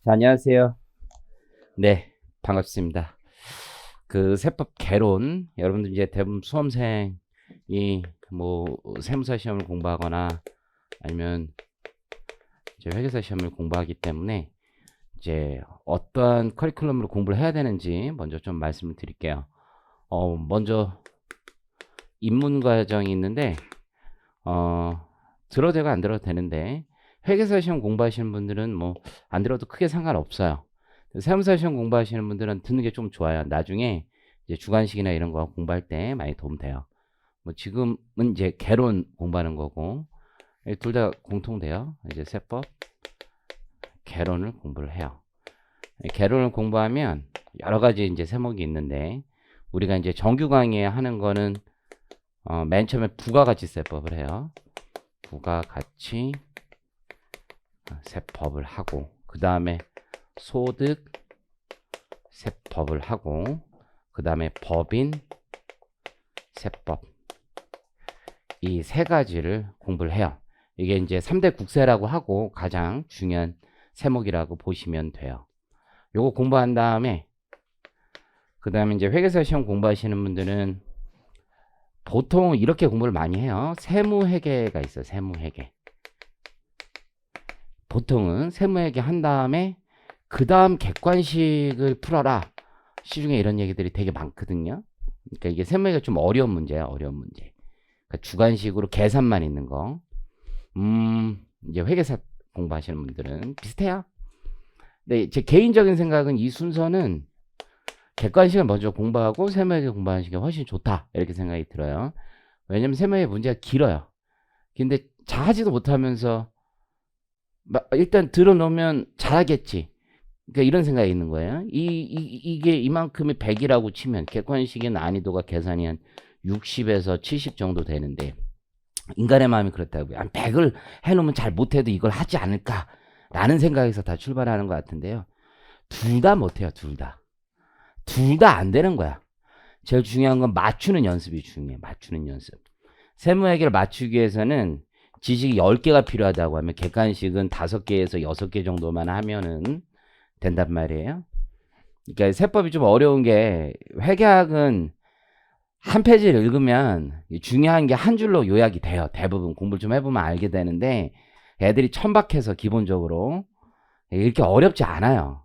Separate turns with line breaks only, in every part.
자, 안녕하세요. 네, 반갑습니다. 그 세법 개론, 여러분들 이제 대부분 수험생이 뭐 세무사 시험을 공부하거나 아니면 이제 회계사 시험을 공부하기 때문에 이제 어떠한 커리큘럼으로 공부를 해야 되는지 먼저 좀 말씀을 드릴게요. 먼저 입문 과정이 있는데 들어도 되고 안 들어도 되는데 회계사 시험 공부하시는 분들은 뭐 안 들어도 크게 상관없어요. 세무사 시험 공부하시는 분들은 듣는 게 좀 좋아요. 나중에 이제 주관식이나 이런 거 공부할 때 많이 도움 돼요. 뭐 지금은 이제 개론 공부하는 거고 둘 다 공통돼요. 이제 세법 개론을 공부를 해요. 개론을 공부하면 여러 가지 이제 세목이 있는데 우리가 이제 정규 강의에 하는 거는 맨 처음에 부가가치세법을 해요. 부가가치 세법을 하고 그 다음에 소득 세법을 하고 그 다음에 법인 세법 이 세 가지를 공부를 해요. 이게 이제 3대 국세라고 하고 가장 중요한 세목이라고 보시면 돼요. 요거 공부한 다음에 그 다음에 이제 회계사 시험 공부하시는 분들은 보통 이렇게 공부를 많이 해요. 세무회계가 있어요. 세무회계. 보통은 세무회계 한 다음에 그 다음 객관식을 풀어라. 시중에 이런 얘기들이 되게 많거든요. 그러니까 이게 세무회계가 좀 어려운 문제야. 어려운 문제. 그러니까 주관식으로 계산만 있는 거. 이제 회계사 공부하시는 분들은 비슷해요. 근데 제 개인적인 생각은 이 순서는 객관식을 먼저 공부하고 세무회계 공부하는 게 훨씬 좋다. 이렇게 생각이 들어요. 왜냐면 세무회계 문제가 길어요. 근데 잘하지도 못하면서 일단 들어놓으면 잘하겠지. 그러니까 이런 생각이 있는 거예요. 이게 이만큼이 100이라고 치면 객관식의 난이도가 계산이 한 60에서 70 정도 되는데 인간의 마음이 그렇다고요. 한 100을 해놓으면 잘 못해도 이걸 하지 않을까라는 생각에서 다 출발하는 것 같은데요. 둘 다 못해요. 둘 다. 둘 다 안 되는 거야. 제일 중요한 건 맞추는 연습이 중요해. 맞추는 연습. 세무회계를 맞추기 위해서는 지식이 10개가 필요하다고 하면 객관식은 5개에서 6개 정도만 하면은 된단 말이에요. 그러니까 세법이 좀 어려운 게 회계학은 한 페이지를 읽으면 중요한 게 한 줄로 요약이 돼요. 대부분 공부를 좀 해보면 알게 되는데 애들이 천박해서 기본적으로 이렇게 어렵지 않아요.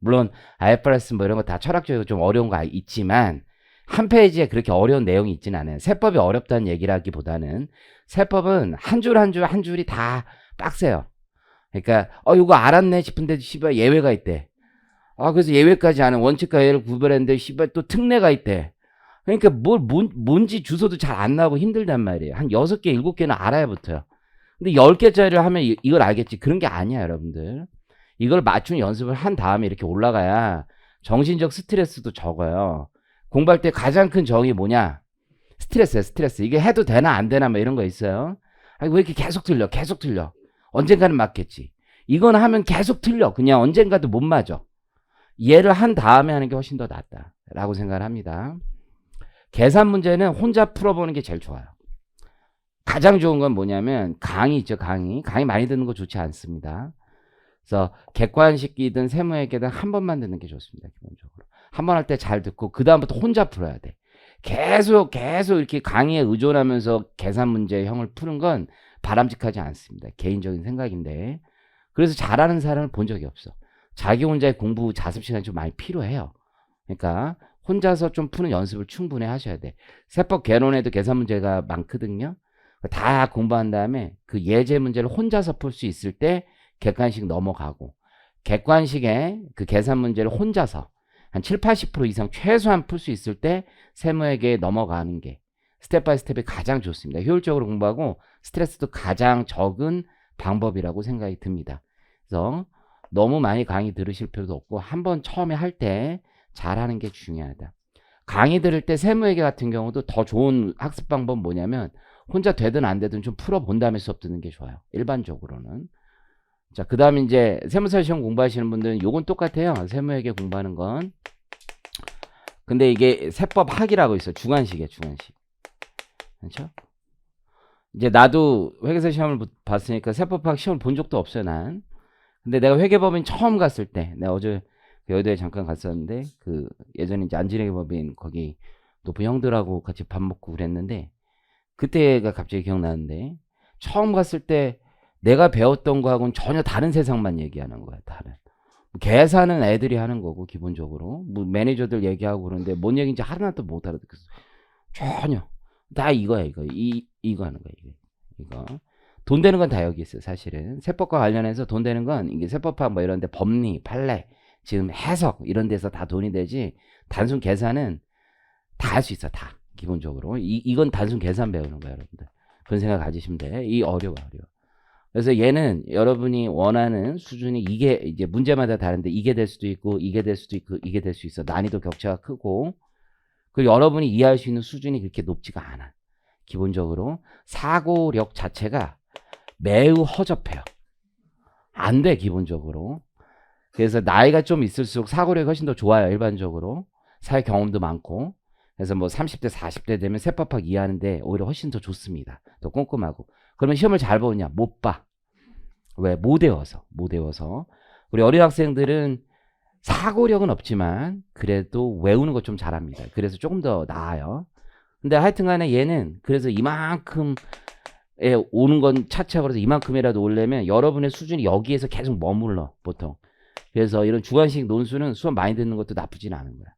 물론 IFRS 뭐 이런 거 다 철학적으로 좀 어려운 거 있지만 한 페이지에 그렇게 어려운 내용이 있지는 않아요. 세법이 어렵다는 얘기라기보다는 세법은 한 줄 한 줄 한 줄이 다 빡세요. 그러니까 이거 알았네 싶은데 씨발 예외가 있대. 그래서 예외까지 아는 원칙과 예외를 구별했는데 씨발 또 특례가 있대. 그러니까 뭔지 주소도 잘 안 나오고 힘들단 말이에요. 한 6개, 7개는 알아야 붙어요. 근데 10개짜리를 하면 이걸 알겠지. 그런 게 아니야, 여러분들. 이걸 맞춘 연습을 한 다음에 이렇게 올라가야 정신적 스트레스도 적어요. 공부할 때 가장 큰 적이 뭐냐? 스트레스야, 스트레스. 이게 해도 되나 안 되나 뭐 이런 거 있어요. 왜 이렇게 계속 틀려, 계속 틀려. 언젠가는 맞겠지. 이건 하면 계속 틀려. 그냥 언젠가도 못 맞아. 이해를 한 다음에 하는 게 훨씬 더 낫다라고 생각을 합니다. 계산 문제는 혼자 풀어보는 게 제일 좋아요. 가장 좋은 건 뭐냐면 강의 있죠, 강의. 강의 많이 듣는 거 좋지 않습니다. 그래서 객관식이든 세무회계든 한 번만 듣는 게 좋습니다. 기본적으로. 한 번 할 때 잘 듣고 그 다음부터 혼자 풀어야 돼. 계속 이렇게 강의에 의존하면서 계산 문제 형을 푸는 건 바람직하지 않습니다. 개인적인 생각인데. 그래서 잘하는 사람을 본 적이 없어. 자기 혼자의 공부 자습 시간이 좀 많이 필요해요. 그러니까 혼자서 좀 푸는 연습을 충분히 하셔야 돼. 세법 개론에도 계산 문제가 많거든요. 다 공부한 다음에 그 예제 문제를 혼자서 풀 수 있을 때 객관식 넘어가고 객관식에 그 계산 문제를 혼자서 한 7, 80% 이상 최소한 풀 수 있을 때 세무회계에 넘어가는 게 스텝 바이 스텝이 가장 좋습니다. 효율적으로 공부하고 스트레스도 가장 적은 방법이라고 생각이 듭니다. 그래서 너무 많이 강의 들으실 필요도 없고 한번 처음에 할 때 잘하는 게 중요하다. 강의 들을 때 세무회계 같은 경우도 더 좋은 학습 방법 뭐냐면 혼자 되든 안 되든 좀 풀어본 다음에 수업 듣는 게 좋아요. 일반적으로는. 자, 그 다음에 이제 세무사 시험 공부하시는 분들은 요건 똑같아요. 세무회계 공부하는 건. 근데 이게 세법 학이라고 있어요. 주관식이에요, 주관식. 그렇죠? 이제 나도 회계사 시험을 봤으니까 세법학 시험을 본 적도 없어요, 난. 근데 내가 회계법인 처음 갔을 때, 내가 어제 여의도에 잠깐 갔었는데, 그 예전에 이제 안진회계법인 거기 높은 형들하고 같이 밥 먹고 그랬는데, 그때가 갑자기 기억나는데, 처음 갔을 때 내가 배웠던 거하고는 전혀 다른 세상만 얘기하는 거야, 다른. 계산은 애들이 하는 거고, 기본적으로. 뭐 매니저들 얘기하고 그러는데, 뭔 얘기인지 하나도 못 알아듣겠어. 전혀. 다 이거야, 이거. 이거 하는 거야, 이거. 돈 되는 건 다 여기 있어요, 사실은. 세법과 관련해서 돈 되는 건, 이게 세법학 뭐 이런데 법리, 판례, 지금 해석, 이런 데서 다 돈이 되지, 단순 계산은 다 할 수 있어, 다. 기본적으로. 이건 단순 계산 배우는 거야, 여러분들. 그런 생각 가지시면 돼. 어려워. 그래서 얘는 여러분이 원하는 수준이 이게 이제 문제마다 다른데 이게 될 수도 있고, 이게 될 수도 있고, 이게 될 수 있어. 난이도 격차가 크고, 그리고 여러분이 이해할 수 있는 수준이 그렇게 높지가 않아. 기본적으로. 사고력 자체가 매우 허접해요. 안 돼, 기본적으로. 그래서 나이가 좀 있을수록 사고력이 훨씬 더 좋아요, 일반적으로. 사회 경험도 많고. 그래서 뭐 30대, 40대 되면 세법학 이해하는데 오히려 훨씬 더 좋습니다. 더 꼼꼼하고. 그러면 시험을 잘 보느냐? 못 봐. 왜? 못 외워서. 우리 어린 학생들은 사고력은 없지만 그래도 외우는 거 좀 잘합니다. 그래서 조금 더 나아요. 근데 하여튼 간에 얘는 그래서 이만큼에 오는 건 차치하고 그래서 이만큼이라도 오려면 여러분의 수준이 여기에서 계속 머물러, 보통. 그래서 이런 주관식 논술은 수업 많이 듣는 것도 나쁘진 않은 거야.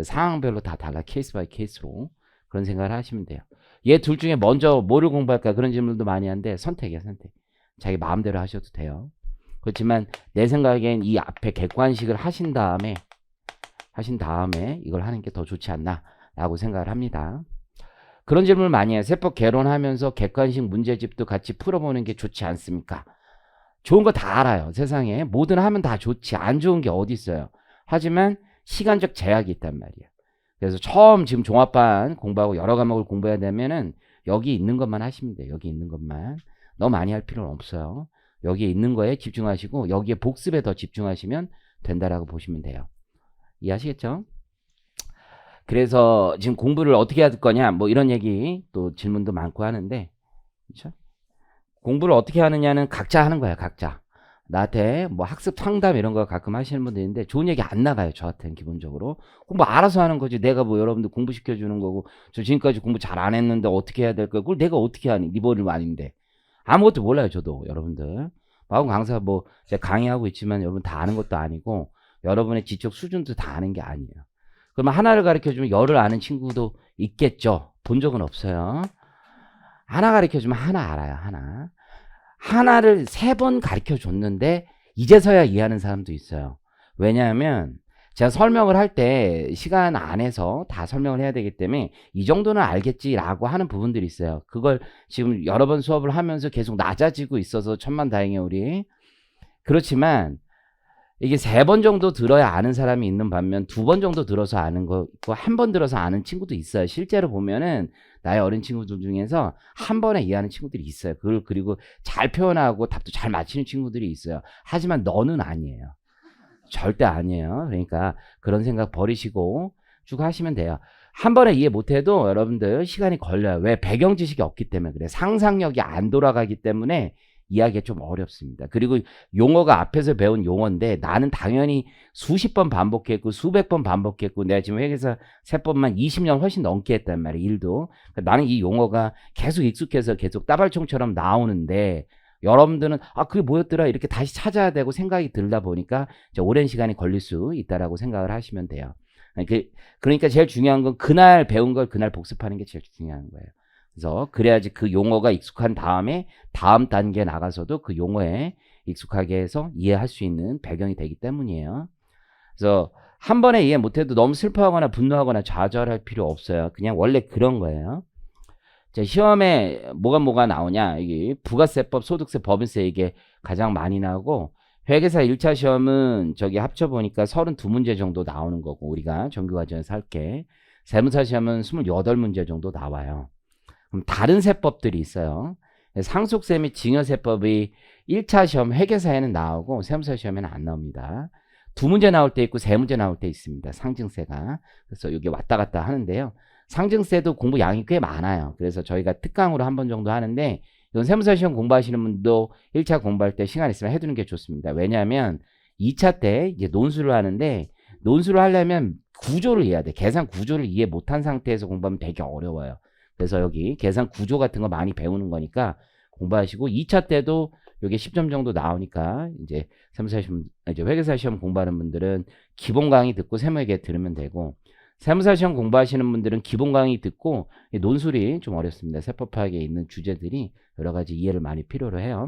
상황별로 다 달라, 케이스 바이 케이스로. 그런 생각을 하시면 돼요. 얘 둘 중에 먼저 뭐를 공부할까, 그런 질문도 많이 하는데 선택이야, 선택. 자기 마음대로 하셔도 돼요. 그렇지만 내 생각엔 이 앞에 객관식을 하신 다음에 이걸 하는 게 더 좋지 않나 라고 생각을 합니다. 그런 질문을 많이 해요. 세법 개론하면서 객관식 문제집도 같이 풀어보는 게 좋지 않습니까? 좋은 거 다 알아요. 세상에 뭐든 하면 다 좋지, 안 좋은 게 어디 있어요. 하지만 시간적 제약이 있단 말이야. 그래서 처음 지금 종합반 공부하고 여러 과목을 공부해야 되면은 여기 있는 것만 하시면 돼요. 여기 있는 것만. 너무 많이 할 필요는 없어요. 여기에 있는 거에 집중하시고 여기에 복습에 더 집중하시면 된다라고 보시면 돼요. 이해하시겠죠? 그래서 지금 공부를 어떻게 할 거냐, 뭐 이런 얘기 또 질문도 많고 하는데, 그렇죠? 공부를 어떻게 하느냐는 각자 하는 거야, 각자. 나한테 뭐 학습 상담 이런 거 가끔 하시는 분들 있는데 좋은 얘기 안 나가요, 저한테는. 기본적으로 공부 알아서 하는 거지. 내가 뭐 여러분들 공부 시켜주는 거고, 저 지금까지 공부 잘 안 했는데 어떻게 해야 될까? 그걸 내가 어떻게 하니? 니 머리 아닌데. 아무것도 몰라요, 저도. 여러분들 마음 강사 뭐 제가 강의하고 있지만 여러분 다 아는 것도 아니고, 여러분의 지적 수준도 다 아는 게 아니에요. 그러면 하나를 가르쳐주면 열을 아는 친구도 있겠죠. 본 적은 없어요. 하나 가르쳐주면 하나 알아요, 하나를 3번 가르쳐 줬는데 이제서야 이해하는 사람도 있어요. 왜냐하면 제가 설명을 할 때 시간 안에서 다 설명을 해야 되기 때문에 이 정도는 알겠지라고 하는 부분들이 있어요. 그걸 지금 여러 번 수업을 하면서 계속 낮아지고 있어서 천만다행이에요, 우리. 그렇지만 이게 3번 정도 들어야 아는 사람이 있는 반면 2번 정도 들어서 아는 거 있고 1번 들어서 아는 친구도 있어요. 실제로 보면은 나의 어린 친구들 중에서 한 번에 이해하는 친구들이 있어요. 그걸 그리고 잘 표현하고 답도 잘 맞히는 친구들이 있어요. 하지만 너는 아니에요. 절대 아니에요. 그러니까 그런 생각 버리시고 쭉 하시면 돼요. 한 번에 이해 못해도 여러분들 시간이 걸려요. 왜? 배경 지식이 없기 때문에 그래. 상상력이 안 돌아가기 때문에 이야기가 좀 어렵습니다. 그리고 용어가 앞에서 배운 용어인데 나는 당연히 수십 번 반복했고 수백 번 반복했고 내가 지금 회계사 세법만 20년 훨씬 넘게 했단 말이에요. 일도. 나는 이 용어가 계속 익숙해서 계속 따발총처럼 나오는데 여러분들은 그게 뭐였더라 이렇게 다시 찾아야 되고 생각이 들다 보니까 오랜 시간이 걸릴 수 있다라고 생각을 하시면 돼요. 그러니까 제일 중요한 건 그날 배운 걸 그날 복습하는 게 제일 중요한 거예요. 그래서 그래야지 그 용어가 익숙한 다음에 다음 단계에 나가서도 그 용어에 익숙하게 해서 이해할 수 있는 배경이 되기 때문이에요. 그래서 한 번에 이해 못해도 너무 슬퍼하거나 분노하거나 좌절할 필요 없어요. 그냥 원래 그런 거예요. 자, 시험에 뭐가 나오냐, 이게 부가세법, 소득세, 법인세 이게 가장 많이 나오고, 회계사 1차 시험은 저기 합쳐보니까 32문제 정도 나오는 거고, 우리가 정규과정에서 할게. 세무사 시험은 28문제 정도 나와요. 그럼 다른 세법들이 있어요. 상속세 및 증여세법이 1차 시험 회계사에는 나오고 세무사 시험에는 안 나옵니다. 2문제 나올 때 있고 3문제 나올 때 있습니다. 상증세가. 그래서 여기 왔다 갔다 하는데요. 상증세도 공부 양이 꽤 많아요. 그래서 저희가 특강으로 한 번 정도 하는데 이건 세무사 시험 공부하시는 분도 1차 공부할 때 시간 있으면 해두는 게 좋습니다. 왜냐하면 2차 때 이제 논술을 하는데 논술을 하려면 구조를 이해해야 돼. 계산 구조를 이해 못한 상태에서 공부하면 되게 어려워요. 그래서 여기 계산 구조 같은 거 많이 배우는 거니까 공부하시고 2차 때도 이게 10점 정도 나오니까 이제 세무사 시험, 이제 회계사 시험 공부하는 분들은 기본 강의 듣고 세무회계 들으면 되고 세무사 시험 공부하시는 분들은 기본 강의 듣고 논술이 좀 어렵습니다. 세법학에 있는 주제들이 여러 가지 이해를 많이 필요로 해요.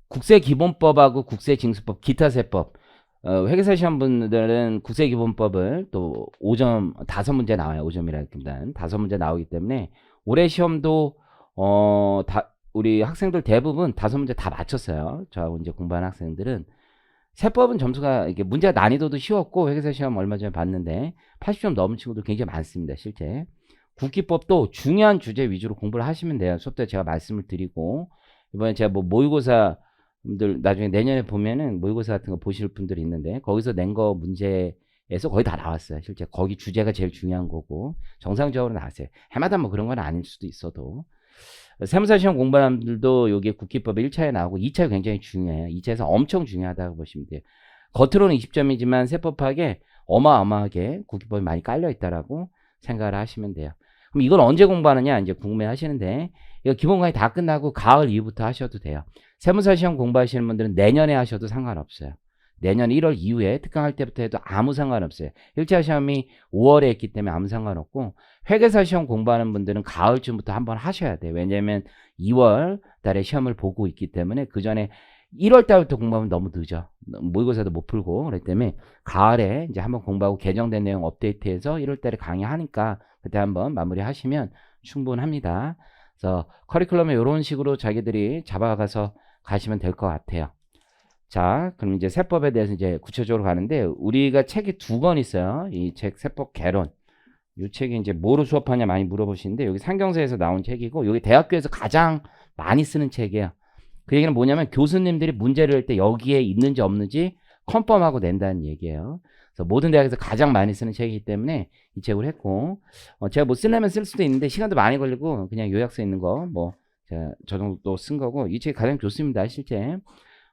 국세기본법하고 국세징수법, 기타세법. 회계사 시험 분들은 국세기본법을 또 5점, 5문제 나와요. 5점이라기보다는 5문제 나오기 때문에 올해 시험도 우리 학생들 대부분 5문제 다 맞췄어요. 저하고 이제 공부하는 학생들은. 세법은 점수가 이게 문제 난이도도 쉬웠고 회계사 시험 얼마 전에 봤는데 80점 넘은 친구들 굉장히 많습니다. 실제. 국기법도 중요한 주제 위주로 공부를 하시면 돼요. 수업 때 제가 말씀을 드리고 이번에 제가 뭐 모의고사 분들 나중에 내년에 보면은 모의고사 같은 거 보실 분들이 있는데 거기서 낸 거 문제에서 거의 다 나왔어요. 실제 거기 주제가 제일 중요한 거고 정상적으로 나왔어요. 해마다 뭐 그런 건 아닐 수도 있어도 세무사 시험 공부하는 분들도 여기 국기법 1차에 나오고 2차가 굉장히 중요해요. 2차에서 엄청 중요하다고 보시면 돼요. 겉으로는 20점이지만 세법학에 어마어마하게 국기법이 많이 깔려 있다라고 생각을 하시면 돼요. 그럼 이걸 언제 공부하느냐 이제 궁금해 하시는데 이거 기본 강의 다 끝나고 가을 이후부터 하셔도 돼요. 세무사 시험 공부하시는 분들은 내년에 하셔도 상관없어요. 내년 1월 이후에 특강할 때부터 해도 아무 상관없어요. 1차 시험이 5월에 했기 때문에 아무 상관없고 회계사 시험 공부하는 분들은 가을쯤부터 한번 하셔야 돼요. 왜냐하면 2월 달에 시험을 보고 있기 때문에 그 전에 1월 달부터 공부하면 너무 늦어. 모의고사도 못 풀고 그렇기 때문에 가을에 이제 한번 공부하고 개정된 내용 업데이트해서 1월 달에 강의하니까 그때 한번 마무리하시면 충분합니다. 그래서 커리큘럼에 이런 식으로 자기들이 잡아가서 가시면 될 것 같아요. 자, 그럼 이제 세법에 대해서 이제 구체적으로 가는데 우리가 책이 2권 있어요. 이 책 세법 개론. 이 책이 이제 뭐로 수업하냐 많이 물어보시는데 여기 상경서에서 나온 책이고 여기 대학교에서 가장 많이 쓰는 책이에요. 그 얘기는 뭐냐면 교수님들이 문제를 낼 때 여기에 있는지 없는지 컨펌하고 낸다는 얘기예요. 그래서 모든 대학에서 가장 많이 쓰는 책이기 때문에 이 책을 했고 제가 뭐 쓰려면 쓸 수도 있는데 시간도 많이 걸리고 그냥 요약서 있는 거 뭐 제가 저 정도 쓴 거고 이 책이 가장 좋습니다. 실제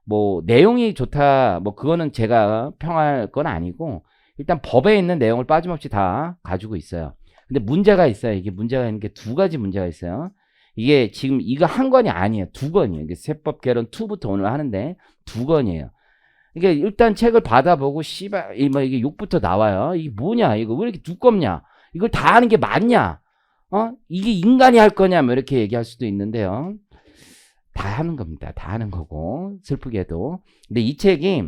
뭐 내용이 좋다 뭐 그거는 제가 평할 건 아니고 일단 법에 있는 내용을 빠짐없이 다 가지고 있어요. 근데 문제가 있어요. 이게 문제가 있는 게 2가지 문제가 있어요. 이게 지금 이거 한 권이 아니에요. 2권이에요. 이게 세법 개론 2부터 오늘 하는데 2권이에요. 이게 일단 책을 받아보고 씨발 뭐 이게 욕부터 나와요. 이게 뭐냐? 이거 왜 이렇게 두껍냐? 이걸 다 하는 게 맞냐? 이게 인간이 할 거냐? 뭐 이렇게 얘기할 수도 있는데요. 다 하는 겁니다. 다 하는 거고 슬프게도. 근데 이 책이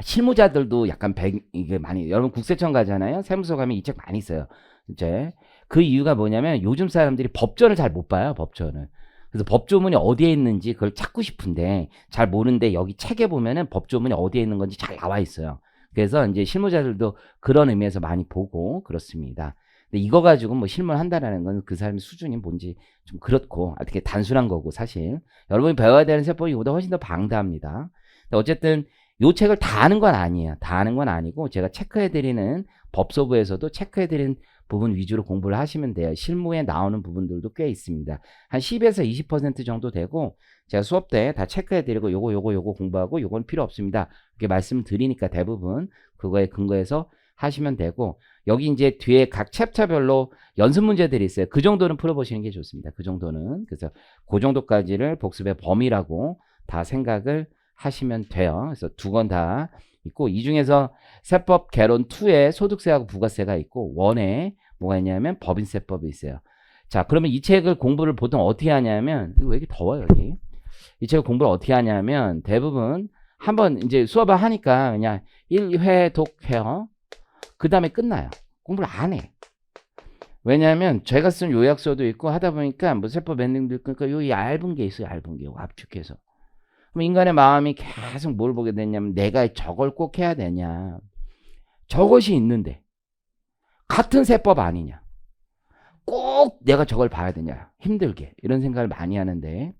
실무자들도 약간 이게 많이 여러분 국세청 가잖아요. 세무서 가면 이 책 많이 써요. 이제 그 이유가 뭐냐면 요즘 사람들이 법전을 잘 못 봐요. 법전을. 그래서 법조문이 어디에 있는지 그걸 찾고 싶은데 잘 모르는데 여기 책에 보면은 법조문이 어디에 있는 건지 잘 나와 있어요. 그래서 이제 실무자들도 그런 의미에서 많이 보고 그렇습니다. 근데 이거 가지고 뭐 실무를 한다라는 건 그 사람의 수준이 뭔지 좀 그렇고 어떻게 단순한 거고 사실 여러분이 배워야 되는 세법이 이보다 훨씬 더 방대합니다. 근데 어쨌든 요 책을 다 아는 건 아니에요. 다 아는 건 아니고 제가 체크해드리는 법소부에서도 체크해드리는 부분 위주로 공부를 하시면 돼요. 실무에 나오는 부분들도 꽤 있습니다. 한 10에서 20% 정도 되고 제가 수업 때 다 체크해드리고 요거 공부하고 요건 필요 없습니다. 이렇게 말씀을 드리니까 대부분 그거에 근거해서 하시면 되고 여기 이제 뒤에 각 챕터별로 연습 문제들이 있어요. 그 정도는 풀어보시는 게 좋습니다. 그 정도는. 그래서 그 정도까지를 복습의 범위라고 다 생각을 하시면 돼요. 그래서 2권 다 있고 이 중에서 세법 개론 2에 소득세하고 부가세가 있고 1에 뭐가 있냐면 법인세법이 있어요. 자, 그러면 이 책을 공부를 보통 어떻게 하냐면 이거 왜 이렇게 더워요 여기? 이 책을 공부를 어떻게 하냐면 대부분 한번 이제 수업을 하니까 그냥 1회 독해요. 그 다음에 끝나요. 공부를 안 해. 왜냐하면 제가 쓴 요약서도 있고 하다 보니까 뭐 세법 엔딩도 있고 그러니까 요 얇은 게 있어요. 얇은 게 압축해서. 그럼 인간의 마음이 계속 뭘 보게 되냐면 내가 저걸 꼭 해야 되냐. 저것이 있는데 같은 세법 아니냐. 꼭 내가 저걸 봐야 되냐. 힘들게. 이런 생각을 많이 하는데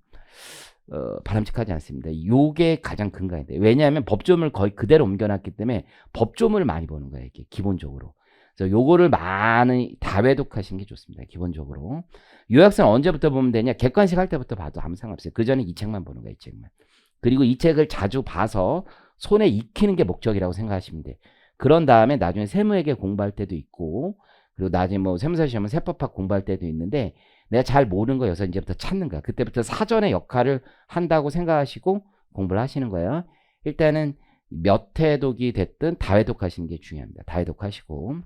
바람직하지 않습니다. 요게 가장 근거인데 왜냐하면 법조문을 거의 그대로 옮겨놨기 때문에 법조문을 많이 보는 거예요. 이게 기본적으로. 그래서 요거를 많이 다회독하시는 게 좋습니다. 기본적으로. 요약서는 언제부터 보면 되냐? 객관식 할 때부터 봐도 아무 상관없어요. 그 전에 이 책만 보는 거예요. 이 책만. 그리고 이 책을 자주 봐서 손에 익히는 게 목적이라고 생각하시면 돼요. 그런 다음에 나중에 세무회계 공부할 때도 있고, 그리고 나중에 뭐 세무사 시험은 세법학 공부할 때도 있는데, 내가 잘 모르는 거 여기서 이제부터 찾는 거야. 그때부터 사전의 역할을 한다고 생각하시고 공부를 하시는 거예요. 일단은 몇 회독이 됐든 다회독 하시는 게 중요합니다. 다회독 하시고.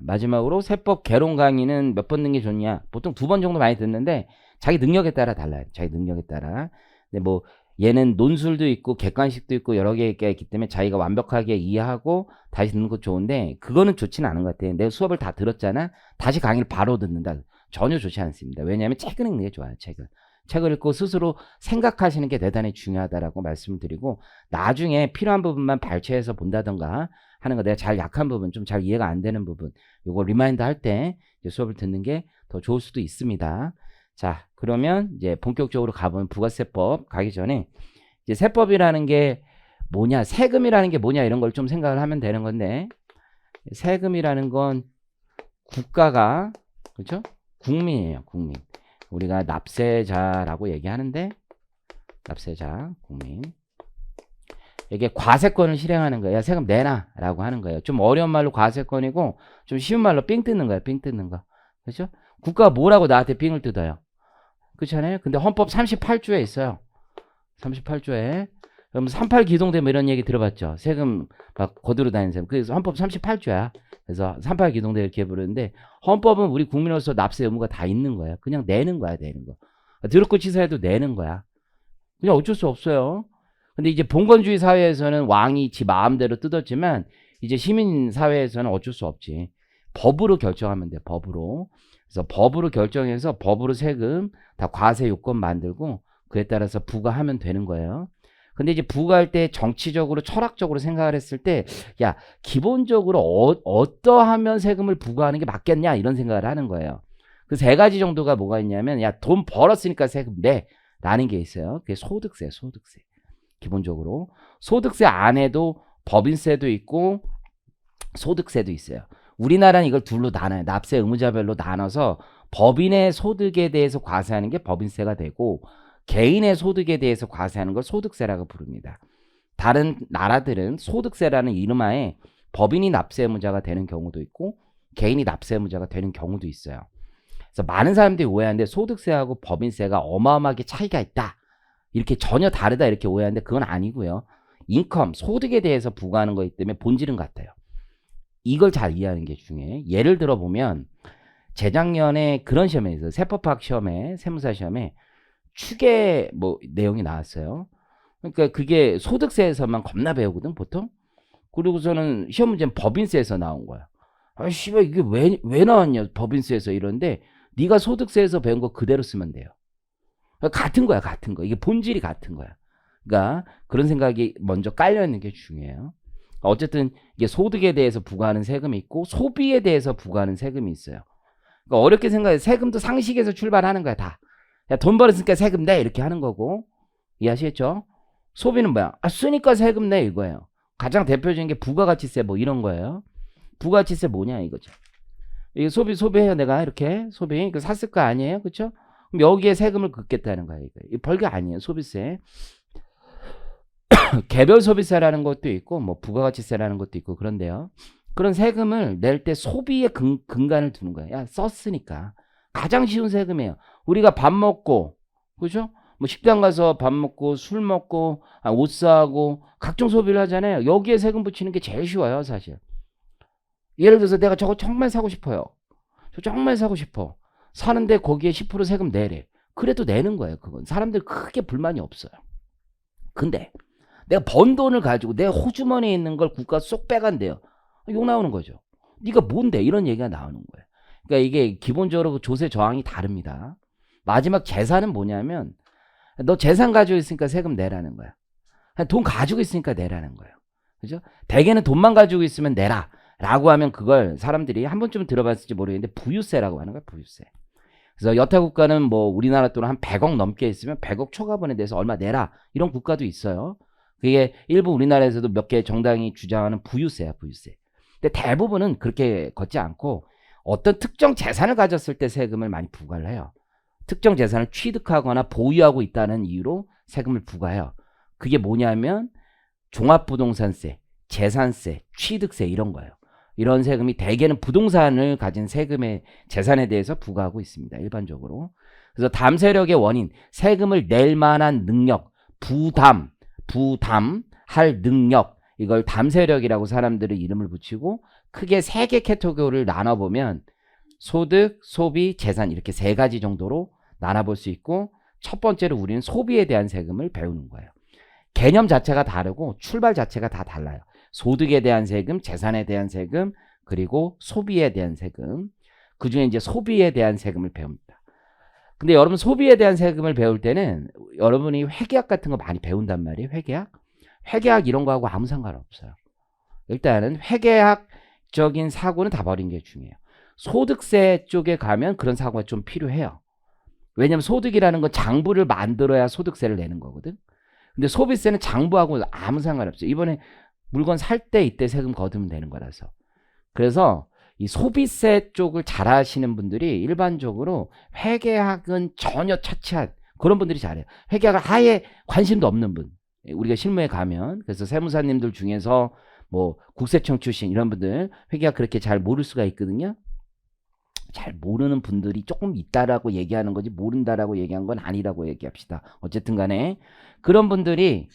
마지막으로 세법 개론 강의는 몇 번 듣는 게 좋냐? 보통 2번 정도 많이 듣는데 자기 능력에 따라 달라요. 자기 능력에 따라. 근데 뭐 얘는 논술도 있고 객관식도 있고 여러 개가 있기 때문에 자기가 완벽하게 이해하고 다시 듣는 거 좋은데 그거는 좋지는 않은 것 같아요. 내가 수업을 다 들었잖아. 다시 강의를 바로 듣는다. 전혀 좋지 않습니다. 왜냐하면 책을 읽는 게 좋아요. 책을 읽고 스스로 생각하시는 게 대단히 중요하다라고 말씀을 드리고 나중에 필요한 부분만 발췌해서 본다던가 하는 거 내가 잘 약한 부분 좀 잘 이해가 안 되는 부분 요거 리마인드 할 때 수업을 듣는 게 더 좋을 수도 있습니다. 자, 그러면 이제 본격적으로 가보면 부가세법 가기 전에 이제 세법이라는 게 뭐냐, 세금이라는 게 뭐냐 이런 걸 좀 생각을 하면 되는 건데 세금이라는 건 국가가 그렇죠? 국민이에요, 국민. 우리가 납세자라고 얘기하는데 납세자, 국민. 이게 과세권을 실행하는 거예요. 야, 세금 내놔라고 하는 거예요. 좀 어려운 말로 과세권이고 좀 쉬운 말로 삥 뜯는 거예요. 삥 뜯는 거. 그렇죠? 국가가 뭐라고 나한테 삥을 뜯어요? 그렇잖아요. 근데 헌법 38조에 있어요. 38조에. 그럼 38 기동대 뭐 이런 얘기 들어봤죠? 세금 막 거두러 다니는 세금. 그래서 헌법 38조야. 그래서 38 기동대 이렇게 부르는데 헌법은 우리 국민으로서 납세 의무가 다 있는 거야. 그냥 내는 거야, 내는 거. 더럽고 치사해도 내는 거야. 그냥 어쩔 수 없어요. 근데 이제 봉건주의 사회에서는 왕이 지 마음대로 뜯었지만 이제 시민 사회에서는 어쩔 수 없지. 법으로 결정하면 돼, 법으로. 그래서 법으로 결정해서 법으로 세금 다 과세 요건 만들고 그에 따라서 부과하면 되는 거예요. 근데 이제 부과할 때 정치적으로 철학적으로 생각을 했을 때 야, 기본적으로 어떠하면 세금을 부과하는 게 맞겠냐 이런 생각을 하는 거예요. 그 세 가지 정도가 뭐가 있냐면 야, 돈 벌었으니까 세금 내 라는 게 있어요. 그게 소득세, 소득세. 기본적으로 소득세 안에도 법인세도 있고 소득세도 있어요. 우리나라는 이걸 둘로 나눠요. 납세 의무자별로 나눠서 법인의 소득에 대해서 과세하는 게 법인세가 되고 개인의 소득에 대해서 과세하는 걸 소득세라고 부릅니다. 다른 나라들은 소득세라는 이름하에 법인이 납세 의무자가 되는 경우도 있고 개인이 납세 의무자가 되는 경우도 있어요. 그래서 많은 사람들이 오해하는데 소득세하고 법인세가 어마어마하게 차이가 있다. 이렇게 전혀 다르다 이렇게 오해하는데 그건 아니고요. 인컴, 소득에 대해서 부과하는 거기 때문에 본질은 같아요. 이걸 잘 이해하는 게 중요해요. 예를 들어 보면 재작년에 그런 시험에 있어요. 세법학 시험에, 세무사 시험에 추계 뭐 내용이 나왔어요. 그러니까 그게 소득세에서만 겁나 배우거든 보통. 그리고서는 시험 문제는 법인세에서 나온 거야. 아 씨발 이게 왜 나왔냐 법인세에서 이런데 네가 소득세에서 배운 거 그대로 쓰면 돼요. 같은 거야, 같은 거. 이게 본질이 같은 거야. 그러니까 그런 생각이 먼저 깔려 있는 게 중요해요. 어쨌든 이게 소득에 대해서 부과하는 세금이 있고 소비에 대해서 부과하는 세금이 있어요. 그러니까 어렵게 생각해 세금도 상식에서 출발하는 거야 다. 야, 돈 벌었으니까 세금 내 이렇게 하는 거고 이해하시겠죠? 소비는 뭐야? 아, 쓰니까 세금 내 이거예요. 가장 대표적인 게 부가가치세 뭐 이런 거예요. 부가가치세 뭐냐 이거죠. 이게 소비해요 내가 이렇게 소비 이거 샀을 거 아니에요, 그렇죠? 그럼 여기에 세금을 긋겠다는 거예요. 이거 별게 아니에요, 소비세. 개별 소비세라는 것도 있고 뭐 부가가치세라는 것도 있고 그런데요. 그런 세금을 낼 때 소비의 근간을 두는 거예요. 야, 썼으니까. 가장 쉬운 세금이에요. 우리가 밥 먹고, 그죠? 뭐 식당 가서 밥 먹고, 술 먹고, 옷 사고, 각종 소비를 하잖아요. 여기에 세금 붙이는 게 제일 쉬워요, 사실. 예를 들어서 내가 저거 정말 사고 싶어요. 저 정말 사고 싶어. 사는데 거기에 10% 세금 내래. 그래도 내는 거예요, 그건. 사람들 크게 불만이 없어요. 근데 내가 번 돈을 가지고 내 호주머니에 있는 걸 국가 쏙 빼간대요. 욕 나오는 거죠. 네가 뭔데? 이런 얘기가 나오는 거예요. 그러니까 이게 기본적으로 조세 저항이 다릅니다. 마지막 재산은 뭐냐면 너 재산 가지고 있으니까 세금 내라는 거야. 돈 가지고 있으니까 내라는 거예요. 그죠? 대개는 돈만 가지고 있으면 내라 라고 하면 그걸 사람들이 한 번쯤은 들어봤을지 모르겠는데 부유세라고 하는 거야, 부유세. 그래서 여타 국가는 뭐 우리나라 돈은 한 100억 넘게 있으면 100억 초과분에 대해서 얼마 내라 이런 국가도 있어요. 그게 일부 우리나라에서도 몇 개 정당이 주장하는 부유세야, 부유세. 근데 대부분은 그렇게 걷지 않고 어떤 특정 재산을 가졌을 때 세금을 많이 부과를 해요. 특정 재산을 취득하거나 보유하고 있다는 이유로 세금을 부과해요. 그게 뭐냐면 종합부동산세, 재산세, 취득세 이런 거예요. 이런 세금이 대개는 부동산을 가진 세금의 재산에 대해서 부과하고 있습니다. 일반적으로. 그래서 담세력의 원인, 세금을 낼 만한 능력, 부담할 능력, 이걸 담세력이라고 사람들은 이름을 붙이고 크게 3개 카테고리를 나눠보면 소득, 소비, 재산 이렇게 3가지 정도로 나눠볼 수 있고 첫 번째로 우리는 소비에 대한 세금을 배우는 거예요. 개념 자체가 다르고 출발 자체가 다 달라요. 소득에 대한 세금, 재산에 대한 세금, 그리고 소비에 대한 세금. 그중에 이제 소비에 대한 세금을 배웁니다. 근데 여러분 소비에 대한 세금을 배울 때는 여러분이 회계학 같은 거 많이 배운단 말이에요. 회계학 이런 거하고 아무 상관없어요. 일단은 회계학적인 사고는 다 버린 게 중요해요. 소득세 쪽에 가면 그런 사고가 좀 필요해요. 왜냐면 소득이라는 건 장부를 만들어야 소득세를 내는 거거든. 근데 소비세는 장부하고 아무 상관없어요. 이번에 물건 살 때 이때 세금 거두면 되는 거라서. 그래서 이 소비세 쪽을 잘 하시는 분들이 일반적으로 회계학은 전혀 차치한 그런 분들이 잘해요. 회계학을 아예 관심도 없는 분. 우리가 실무에 가면 그래서 세무사님들 중에서 뭐 국세청 출신 이런 분들 회계학 그렇게 잘 모를 수가 있거든요. 잘 모르는 분들이 조금 있다라고 얘기하는 거지 모른다라고 얘기한 건 아니라고 얘기합시다. 어쨌든 간에 그런 분들이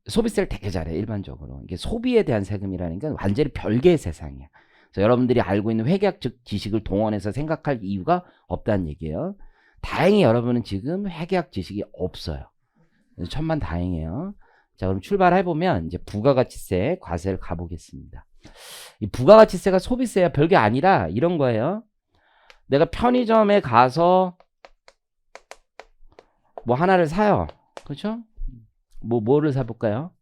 소비세를 되게 잘해요. 일반적으로. 이게 소비에 대한 세금이라는 건 완전히 별개의 세상이야. 그래서 여러분들이 알고 있는 회계학적 지식을 동원해서 생각할 이유가 없다는 얘기예요. 다행히 여러분은 지금 회계학 지식이 없어요. 천만 다행이에요. 자, 그럼 출발해보면 이제 부가가치세, 과세를 가보겠습니다. 이 부가가치세가 소비세야 별게 아니라 이런 거예요. 내가 편의점에 가서 뭐 하나를 사요. 그렇죠? 뭐를 사볼까요?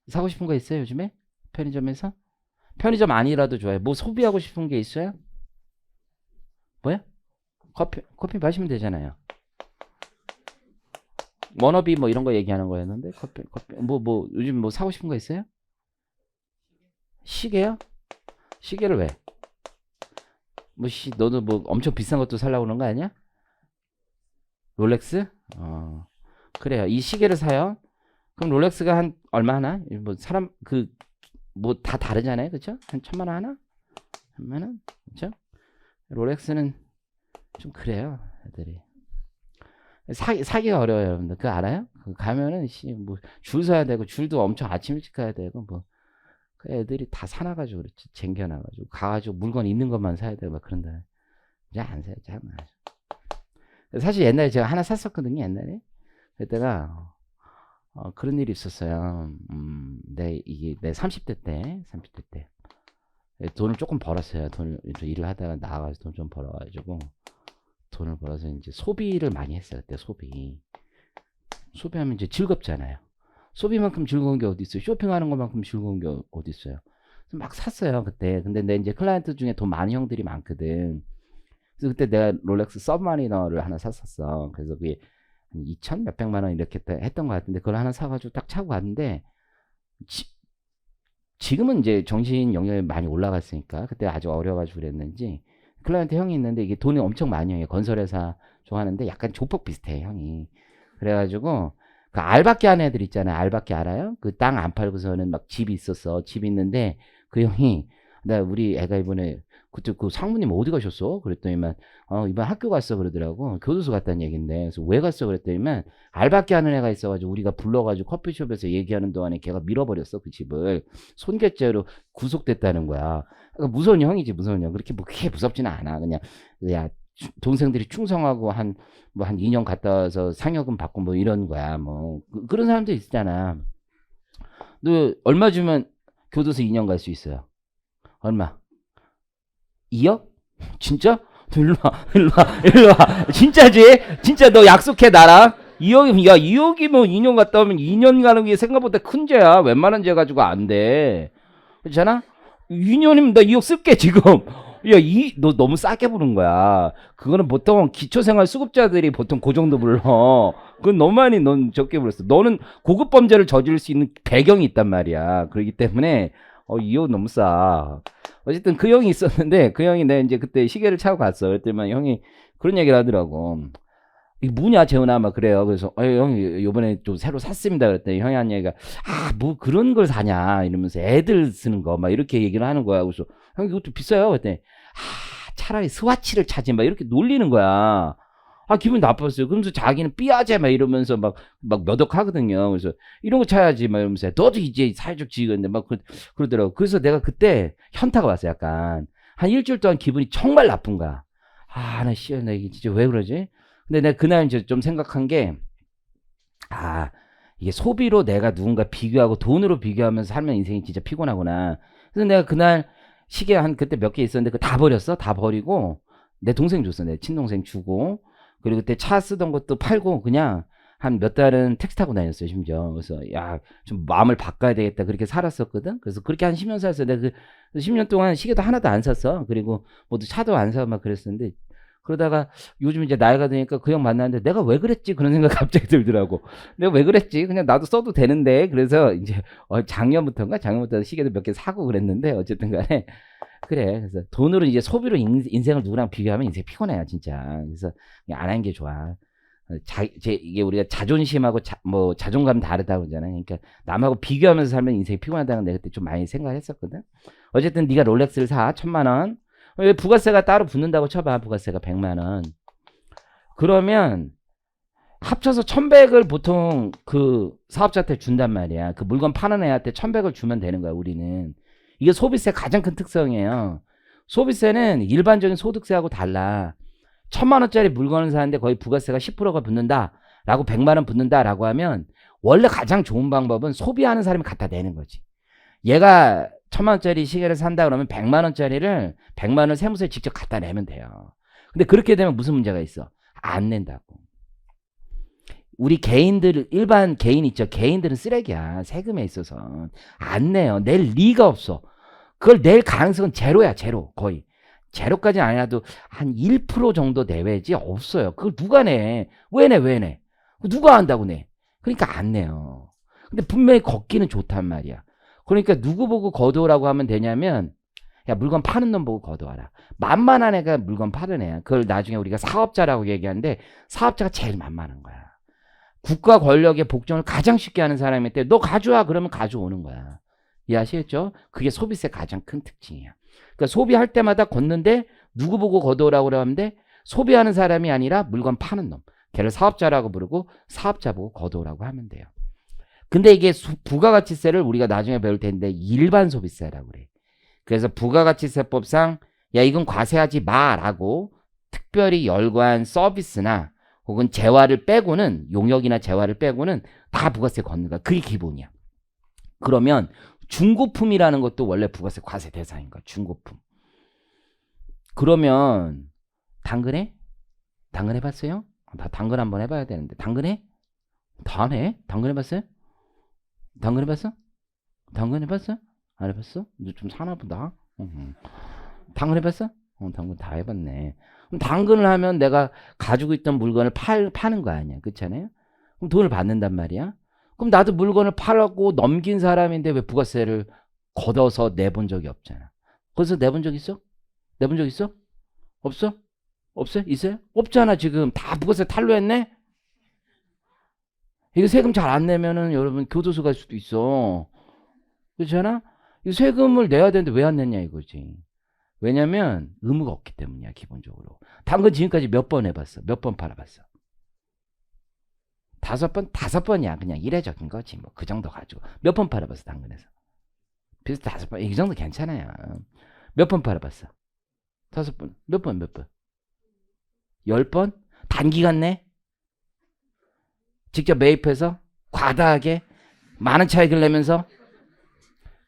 사고 싶은 거 있어요, 요즘에? 편의점에서? 편의점 아니라도 좋아요. 뭐 소비하고 싶은 게 있어요? 뭐야? 커피 마시면 되잖아요. 워너비 뭐 이런 거 얘기하는 거였는데 커피 요즘 뭐 사고 싶은 거 있어요? 시계요? 시계를 왜? 너도 뭐 엄청 비싼 것도 살라고 그런 거 아니야? 롤렉스? 그래요. 이 시계를 사요. 그럼 롤렉스가 한 얼마 하나? 뭐 사람 뭐 다 다르잖아요, 그렇죠? 한 1,000만 원 하나? 1,000만 원? 그렇죠? 롤렉스는 좀 그래요, 애들이. 사기가 어려워요, 여러분들. 그거 알아요? 가면은 뭐 줄 서야 되고 줄도 엄청 아침 일찍 가야 되고 뭐 그 애들이 다 사놔가지고 그렇지 쟁겨놔가지고 가가지고 물건 있는 것만 사야 되고 막 그런다. 이제 안 사요, 잘 안 사요. 사실 옛날에 제가 하나 샀었거든요, 옛날에. 그때가 그런 일이 있었어요. 내 30대 때 돈을 조금 벌었어요. 일을 하다가 나가서 돈 좀 벌어가지고 돈을 벌어서 이제 소비를 많이 했어요. 그때 소비하면 이제 즐겁잖아요. 소비만큼 즐거운 게 어디 있어요? 쇼핑하는 것만큼 즐거운 게 어디 있어요? 막 샀어요 그때. 근데 내 이제 클라이언트 중에 돈 많은 형들이 많거든. 그래서 그때 내가 롤렉스 서브마리너를 하나 샀었어. 그래서 그게 한 2천 몇백만 원 이렇게 했던 것 같은데 그걸 하나 사가지고 딱 차고 갔는데 지금은 이제 정신 영역이 많이 올라갔으니까 그때 아주 어려가지고 그랬는지 클라이언트 형이 있는데 이게 돈이 엄청 많이 해요. 건설회사 좋아하는데 약간 조폭 비슷해 형이. 그래가지고 그 알바끼 하는 애들 있잖아요. 알바끼 알아요? 그 땅 안 팔고서는 막 집이 있었어. 집이 있는데 그 형이 우리 애가 이번에 그때 그 상무님 어디 가셨어? 그랬더니만 이번 학교 갔어 그러더라고. 교도소 갔다는 얘긴데 그래서 왜 갔어 그랬더니만 알바끼 하는 애가 있어가지고 우리가 불러가지고 커피숍에서 얘기하는 동안에 걔가 밀어버렸어 그 집을. 손괴죄로 구속됐다는 거야. 그러니까 무서운 형이지 무서운 형. 그렇게 뭐 그렇게 무섭지는 않아. 그냥 야 동생들이 충성하고 한 2년 갔다 와서 상여금 받고 뭐 이런 거야. 뭐 그런 사람도 있잖아. 너 얼마 주면 교도소 2년 갈 수 있어요? 얼마? 2억? 진짜? 일로 와. 진짜지? 진짜 너 약속해 나랑? 2억이면 2년 갔다 오면 2년 가는 게 생각보다 큰 죄야. 웬만한 죄 가지고 안 돼. 그렇잖아? 2년이면 나 2억 쓸게 지금. 야, 너 너무 싸게 부른 거야. 그거는 보통 기초생활 수급자들이 보통 그 정도 불러. 그건 너무 많이 넌 적게 불렀어. 너는 고급 범죄를 저지를 수 있는 배경이 있단 말이야. 그렇기 때문에
이 옷 너무 싸. 어쨌든 그 형이 있었는데 그 형이 내가 이제 그때 시계를 차고 갔어. 그랬더니 형이 그런 얘기를 하더라고. 이게 뭐냐 재훈아 막 그래요. 그래서 형이 요번에 좀 새로 샀습니다. 그랬더니 형이 한 얘기가 뭐 그런 걸 사냐 이러면서 애들 쓰는 거 막 이렇게 얘기를 하는 거야. 그래서 형이 이것도 비싸요. 그랬더니 차라리 스와치를 차지 막 이렇게 놀리는 거야. 기분 나빴어요. 그러면서 자기는 삐아제 막 이러면서 막 몇 억 하거든요. 그래서 이런 거 차야지 막 이러면서 너도 이제 사회적 지위인데 막 그러더라고. 그래서 내가 그때 현타가 왔어. 약간 한 일주일 동안 기분이 정말 나쁜 거야. 나 이게 진짜 왜 그러지? 근데 내가 그날 이제 좀 생각한 게 이게 소비로 내가 누군가 비교하고 돈으로 비교하면서 살면 인생이 진짜 피곤하구나. 그래서 내가 그날 시계 그때 몇 개 있었는데 다 버렸어. 다 버리고 내 동생 줬어. 내 친동생 주고 그리고 그때 차 쓰던 것도 팔고 그냥 한 몇 달은 택시 타고 다녔어요. 심지어. 그래서 좀 마음을 바꿔야 되겠다. 그렇게 살았었거든. 그래서 그렇게 한 10년 살았어. 내가 그 10년 동안 시계도 하나도 안 샀어. 그리고 뭐도 차도 안 사고 막 그랬었는데 그러다가 요즘 이제 나이가 드니까 그 형 만났는데 내가 왜 그랬지? 그런 생각 갑자기 들더라고. 내가 왜 그랬지? 그냥 나도 써도 되는데. 그래서 이제 작년부터 시계도 몇 개 사고 그랬는데 어쨌든 간에 그래. 그래서 돈으로 이제 소비로 인생을 누구랑 비교하면 인생 피곤해요, 진짜. 그래서 그냥 안 하는 게 좋아. 이게 우리가 자존심하고 자존감 다르다고 그러잖아요. 그러니까 남하고 비교하면서 살면 인생이 피곤하다는 내가 그때 좀 많이 생각했었거든. 어쨌든 네가 롤렉스를 사, 1,000만 원. 부가세가 따로 붙는다고 쳐봐. 부가세가 100만 원. 그러면 합쳐서 1,100을 보통 그 사업자한테 준단 말이야. 그 물건 파는 애한테 1,100을 주면 되는 거야, 우리는. 이게 소비세 가장 큰 특성이에요. 소비세는 일반적인 소득세하고 달라. 1,000만 원짜리 물건을 사는데 거의 부가세가 10%가 붙는다. 라고 100만 원 붙는다라고 하면 원래 가장 좋은 방법은 소비하는 사람이 갖다 내는 거지. 얘가 1,000만 원짜리 시계를 산다 그러면 100만 원짜리를 100만 원을 세무서에 직접 갖다 내면 돼요. 근데 그렇게 되면 무슨 문제가 있어? 안 낸다고. 우리 개인들 일반 개인 있죠. 개인들은 쓰레기야. 세금에 있어서 안 내요. 낼 리가 없어. 그걸 낼 가능성은 제로야. 제로. 거의. 제로까지는 아니라도 한 1% 정도 내외지 없어요. 그걸 누가 내? 왜 내? 왜 내? 누가 한다고 내? 그러니까 안 내요. 근데 분명히 걷기는 좋단 말이야. 그러니까 누구 보고 거두라고 하면 되냐면 물건 파는 놈 보고 거두어라. 만만한 애가 물건 파는 애야. 그걸 나중에 우리가 사업자라고 얘기하는데 사업자가 제일 만만한 거야. 국가 권력의 복종을 가장 쉽게 하는 사람인데 너 가져와 그러면 가져오는 거야. 이해하시겠죠? 그게 소비세 가장 큰 특징이야. 그러니까 소비할 때마다 걷는데 누구 보고 거두라고 하는데 소비하는 사람이 아니라 물건 파는 놈. 걔를 사업자라고 부르고 사업자 보고 거두라고 하면 돼요. 근데 이게 부가가치세를 우리가 나중에 배울 텐데 일반 소비세라고 그래. 그래서 부가가치세법상 이건 과세하지 마라고 특별히 열거한 서비스나 혹은 재화를 빼고는 용역이나 재화를 빼고는 다 부가세 걷는 거야. 그게 기본이야. 그러면 중고품이라는 것도 원래 부가세 과세 대상인 거야. 중고품. 그러면 당근해? 당근 해봤어요? 나 당근 한번 해봐야 되는데 당근해? 다 안 해? 당근 해봤어요? 당근 해봤어? 당근 해봤어? 안 해봤어? 너 좀 사나 보다. 당근 해봤어? 당근 다 해봤네. 그럼 당근을 하면 내가 가지고 있던 물건을 파는 거 아니야. 그렇잖아요? 그럼 돈을 받는단 말이야. 그럼 나도 물건을 팔고 넘긴 사람인데 왜 부가세를 걷어서 내본 적이 없잖아. 거기서 내본 적 있어? 내본 적 있어? 없어? 없어요? 있어요? 없잖아. 지금 다 부가세 탈루했네? 이거 세금 잘 안 내면은 여러분 교도소 갈 수도 있어. 그렇잖아? 이 세금을 내야 되는데 왜 안 냈냐 이거지. 왜냐면 의무가 없기 때문이야. 기본적으로. 당근 지금까지 몇 번 해봤어? 몇 번 팔아봤어? 5번? 5번이야. 그냥 이례적인 거지. 뭐 그 정도 가지고. 몇 번 팔아봤어? 당근에서. 비슷 5번. 이 정도 괜찮아요. 몇 번 팔아봤어? 5번. 몇 번? 몇 번? 10번? 단기간 내? 직접 매입해서? 과다하게? 많은 차익을 내면서?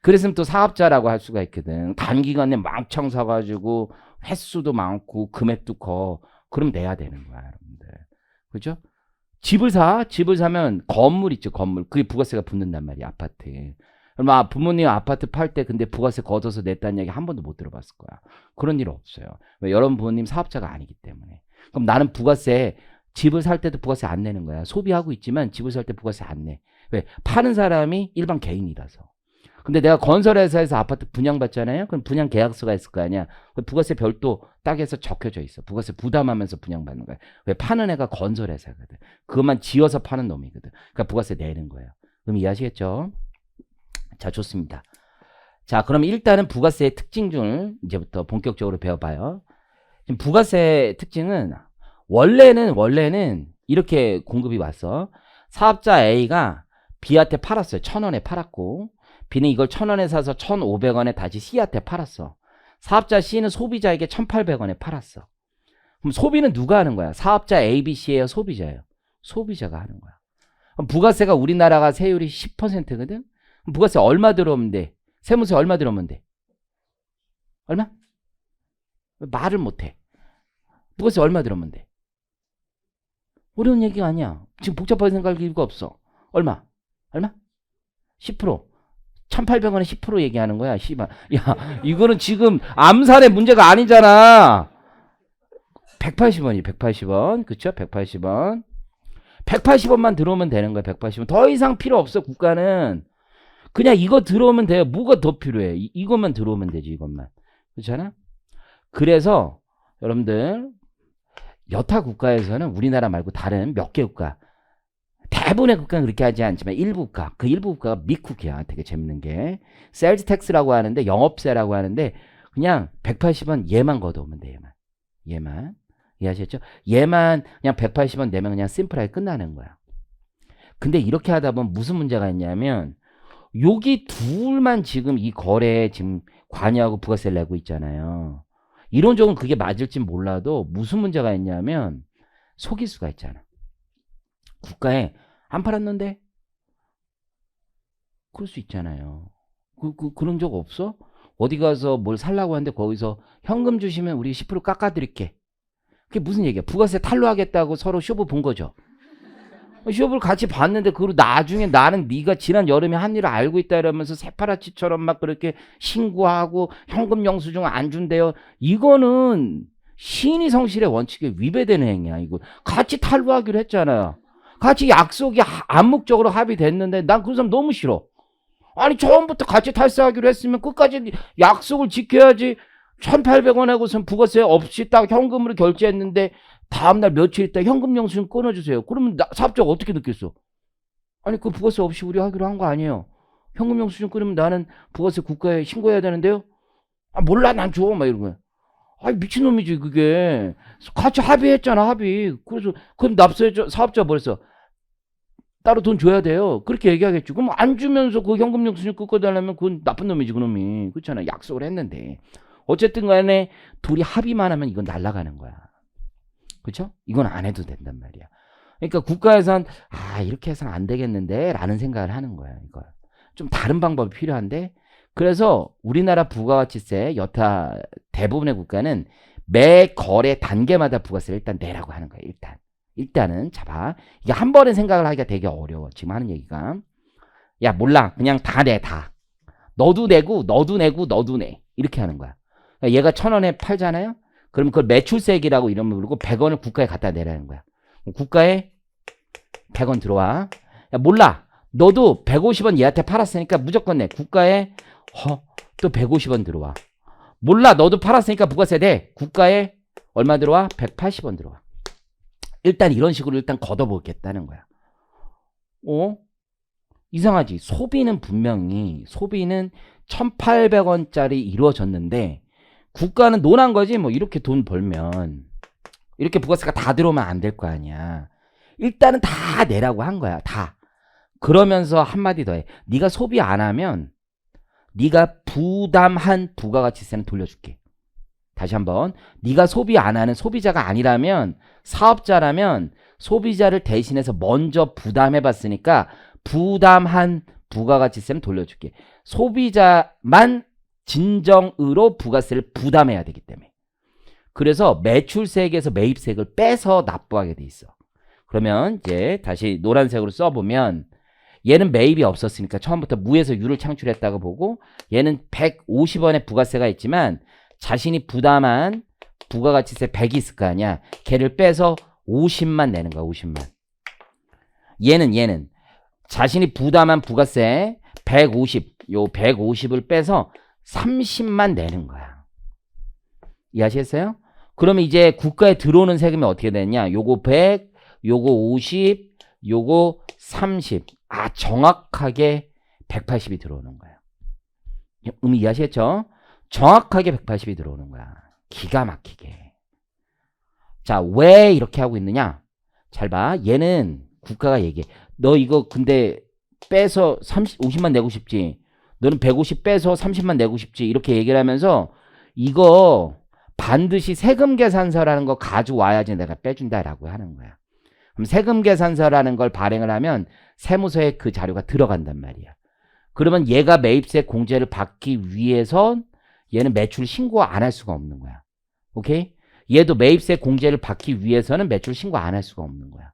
그랬으면 또 사업자라고 할 수가 있거든. 단기간에 망청 사가지고 횟수도 많고 금액도 커. 그럼 내야 되는 거야, 여러분들. 그죠? 집을 사면 건물 있죠, 건물. 그게 부가세가 붙는단 말이야, 아파트. 그럼 부모님 아파트 팔 때 근데 부가세 걷어서 냈다는 얘기 한 번도 못 들어봤을 거야. 그런 일 없어요. 왜? 여러분 부모님 사업자가 아니기 때문에. 그럼 나는 부가세, 집을 살 때도 부가세 안 내는 거야. 소비하고 있지만 집을 살 때 부가세 안 내. 왜? 파는 사람이 일반 개인이라서. 근데 내가 건설회사에서 아파트 분양받잖아요. 그럼 분양 계약서가 있을 거 아니야. 부가세 별도 딱에서 적혀져 있어. 부가세 부담하면서 분양받는 거야. 왜 파는 애가 건설회사거든. 그것만 지어서 파는 놈이거든. 그러니까 부가세 내는 거예요. 그럼 이해하시겠죠? 자, 좋습니다. 자, 그럼 일단은 부가세의 특징을 이제부터 본격적으로 배워봐요. 지금 부가세 특징은 원래는 이렇게 공급이 왔어. 사업자 A가 B한테 팔았어요. 1,000원에 팔았고 B는 이걸 1,000원에 사서 1,500원에 다시 C한테 팔았어. 사업자 C는 소비자에게 1,800원에 팔았어. 그럼 소비는 누가 하는 거야? 사업자 A, B, C예요? 소비자예요? 소비자가 하는 거야. 그럼 부가세가 우리나라가 세율이 10%거든? 그럼 부가세 얼마 들어오면 돼? 세무세 얼마 들어오면 돼? 얼마? 말을 못해. 부가세 얼마 들어오면 돼? 어려운 얘기가 아니야. 지금 복잡하게 생각할 이유가 없어. 얼마? 10%. 1,800원에 10% 얘기하는 거야. 씨발. 야, 이거는 지금 암산의 문제가 아니잖아. 180원이 180원. 그쵸? 180원. 180원만 들어오면 되는 거야. 180원. 더 이상 필요 없어. 국가는. 그냥 이거 들어오면 돼요. 뭐가 더 필요해? 이것만 들어오면 되지. 이것만. 그렇잖아? 그래서 여러분들 여타 국가에서는 우리나라 말고 다른 몇 개 국가, 대부분의 국가는 그렇게 하지 않지만 일부 국가, 그 일부 국가가 미국이야. 되게 재밌는 게 셀즈 텍스라고 하는데, 영업세라고 하는데, 그냥 180원 얘만 걷어오면 돼. 얘만 이해하셨죠? 얘만 그냥 180원 내면 그냥 심플하게 끝나는 거야. 근데 이렇게 하다 보면 무슨 문제가 있냐면, 여기 둘만 지금 이 거래에 지금 관여하고 부가세를 내고 있잖아요. 이론적으로 그게 맞을지 몰라도 무슨 문제가 있냐면 속일 수가 있잖아. 국가에 안 팔았는데? 그럴 수 있잖아요. 그런 적 없어? 어디 가서 뭘 살라고 하는데 거기서 현금 주시면 우리 10% 깎아드릴게. 그게 무슨 얘기야? 부가세 탈루하겠다고 서로 쇼부 본 거죠. 쇼부를 같이 봤는데 그리고 나중에 나는 네가 지난 여름에 한 일을 알고 있다 이러면서 새파라치처럼 막 그렇게 신고하고 현금 영수증 안 준대요. 이거는 신의 성실의 원칙에 위배되는 행위야. 이거 같이 탈루하기로 했잖아요. 같이 약속이 암묵적으로 합의됐는데 난 그 사람 너무 싫어. 아니 처음부터 같이 탈세하기로 했으면 끝까지 약속을 지켜야지. 1,800원 하고선 부가세 없이 딱 현금으로 결제했는데 다음날 며칠 있다 현금 영수증 끊어주세요. 그러면 사업자가 어떻게 느꼈어? 아니 그 부가세 없이 우리 하기로 한 거 아니에요. 현금 영수증 끊으면 나는 부가세 국가에 신고해야 되는데요. 아 몰라 난 줘. 막 이런 거야. 아 미친놈이지 그게. 같이 합의했잖아 합의. 그래서 그럼 납세자 사업자 뭐랬어? 따로 돈 줘야 돼요. 그렇게 얘기하겠죠. 그럼 안 주면서 그 현금 영수증 끊어달라면 그건 나쁜 놈이지 그놈이. 그렇잖아. 약속을 했는데. 어쨌든 간에 둘이 합의만 하면 이건 날아가는 거야. 그렇죠? 이건 안 해도 된단 말이야. 그러니까 국가에선 이렇게 해서는 안 되겠는데 라는 생각을 하는 거야. 이걸. 좀 다른 방법이 필요한데 그래서 우리나라 부가가치세 여타 대부분의 국가는 매 거래 단계마다 부가세를 일단 내라고 하는 거야. 일단은 잡아. 이게 한 번에 생각을 하기가 되게 어려워. 지금 하는 얘기가. 야 몰라. 그냥 다 내. 다. 너도 내고 너도 내고 너도 내. 이렇게 하는 거야. 그러니까 얘가 1,000원에 팔잖아요. 그러면 그걸 매출세액이라고 이름을 부르고 100원을 국가에 갖다 내라는 거야. 국가에 100원 들어와. 야, 몰라. 너도 150원 얘한테 팔았으니까 무조건 내. 국가에 또 150원 들어와. 몰라. 너도 팔았으니까 부가세 내. 국가에 얼마 들어와? 180원 들어와. 일단 이런 식으로 일단 걷어보겠다는 거야. 이상하지. 소비는 분명히 1,800원짜리 이루어졌는데 국가는 논한 거지. 뭐 이렇게 돈 벌면 이렇게 부가세가 다 들어오면 안 될 거 아니야. 일단은 다 내라고 한 거야. 다. 그러면서 한마디 더 해. 네가 소비 안 하면 네가 부담한 부가가치세는 돌려줄게. 다시 한번. 네가 소비 안 하는 소비자가 아니라면 사업자라면 소비자를 대신해서 먼저 부담해봤으니까 부담한 부가가치세는 돌려줄게. 소비자만 진정으로 부가세를 부담해야 되기 때문에. 그래서 매출세액에서 매입세액을 빼서 납부하게 돼 있어. 그러면 이제 다시 노란색으로 써보면 얘는 매입이 없었으니까 처음부터 무에서 유를 창출했다고 보고 얘는 150원의 부가세가 있지만 자신이 부담한 부가가치세 100이 있을 거 아니야. 걔를 빼서 50만 내는 거야. 50만. 얘는 자신이 부담한 부가세 150, 요 150을 빼서 30만 내는 거야. 이해하시겠어요? 그러면 이제 국가에 들어오는 세금이 어떻게 되냐? 요거 100, 요거 50, 요거 30. 아, 정확하게 180이 들어오는 거야. 이해하시겠죠? 정확하게 180이 들어오는 거야. 기가 막히게. 자, 왜 이렇게 하고 있느냐? 잘 봐. 얘는 국가가 얘기해. 너 이거 근데 빼서 50만 내고 싶지. 너는 150 빼서 30만 내고 싶지. 이렇게 얘기를 하면서 이거 반드시 세금 계산서라는 거 가져와야지 내가 빼준다라고 하는 거야. 그럼 세금 계산서라는 걸 발행을 하면 세무서에 그 자료가 들어간단 말이야. 그러면 얘가 매입세 공제를 받기 위해서 얘는 매출 신고 안 할 수가 없는 거야. 오케이? 얘도 매입세 공제를 받기 위해서는 매출 신고 안 할 수가 없는 거야.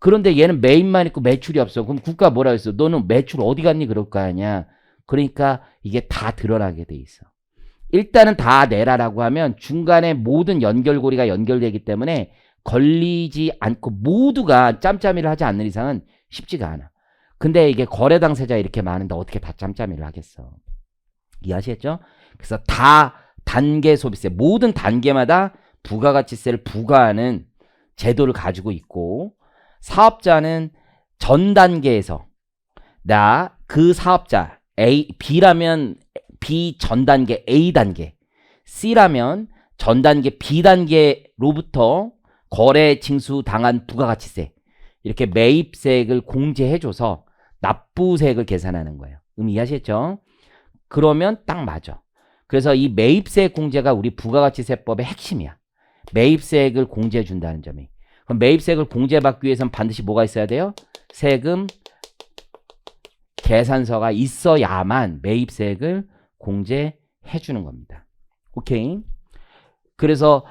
그런데 얘는 매입만 있고 매출이 없어. 그럼 국가 뭐라 했어? 너는 매출 어디 갔니? 그럴 거 아니야. 그러니까 이게 다 드러나게 돼 있어. 일단은 다 내라라고 하면 중간에 모든 연결고리가 연결되기 때문에 걸리지 않고 모두가 짬짬이를 하지 않는 이상은 쉽지가 않아. 근데 이게 거래 당사자 이렇게 많은데 어떻게 다 짬짬이를 하겠어. 이해하시겠죠? 그래서 다 단계 소비세, 모든 단계마다 부가가치세를 부과하는 제도를 가지고 있고, 사업자는 전 단계에서 나 그 사업자 B라면 B 전 단계 A 단계, C라면 전 단계 B 단계로부터 거래 징수 당한 부가가치세, 이렇게 매입세액을 공제해줘서 납부세액을 계산하는 거예요. 이해하시겠죠? 그러면 딱 맞아. 그래서 이 매입세액 공제가 우리 부가가치세법의 핵심이야. 매입세액을 공제해 준다는 점이. 그럼 매입세액을 공제받기 위해서는 반드시 뭐가 있어야 돼요? 세금 계산서가 있어야만 매입세액을 공제해 주는 겁니다. 오케이? 그래서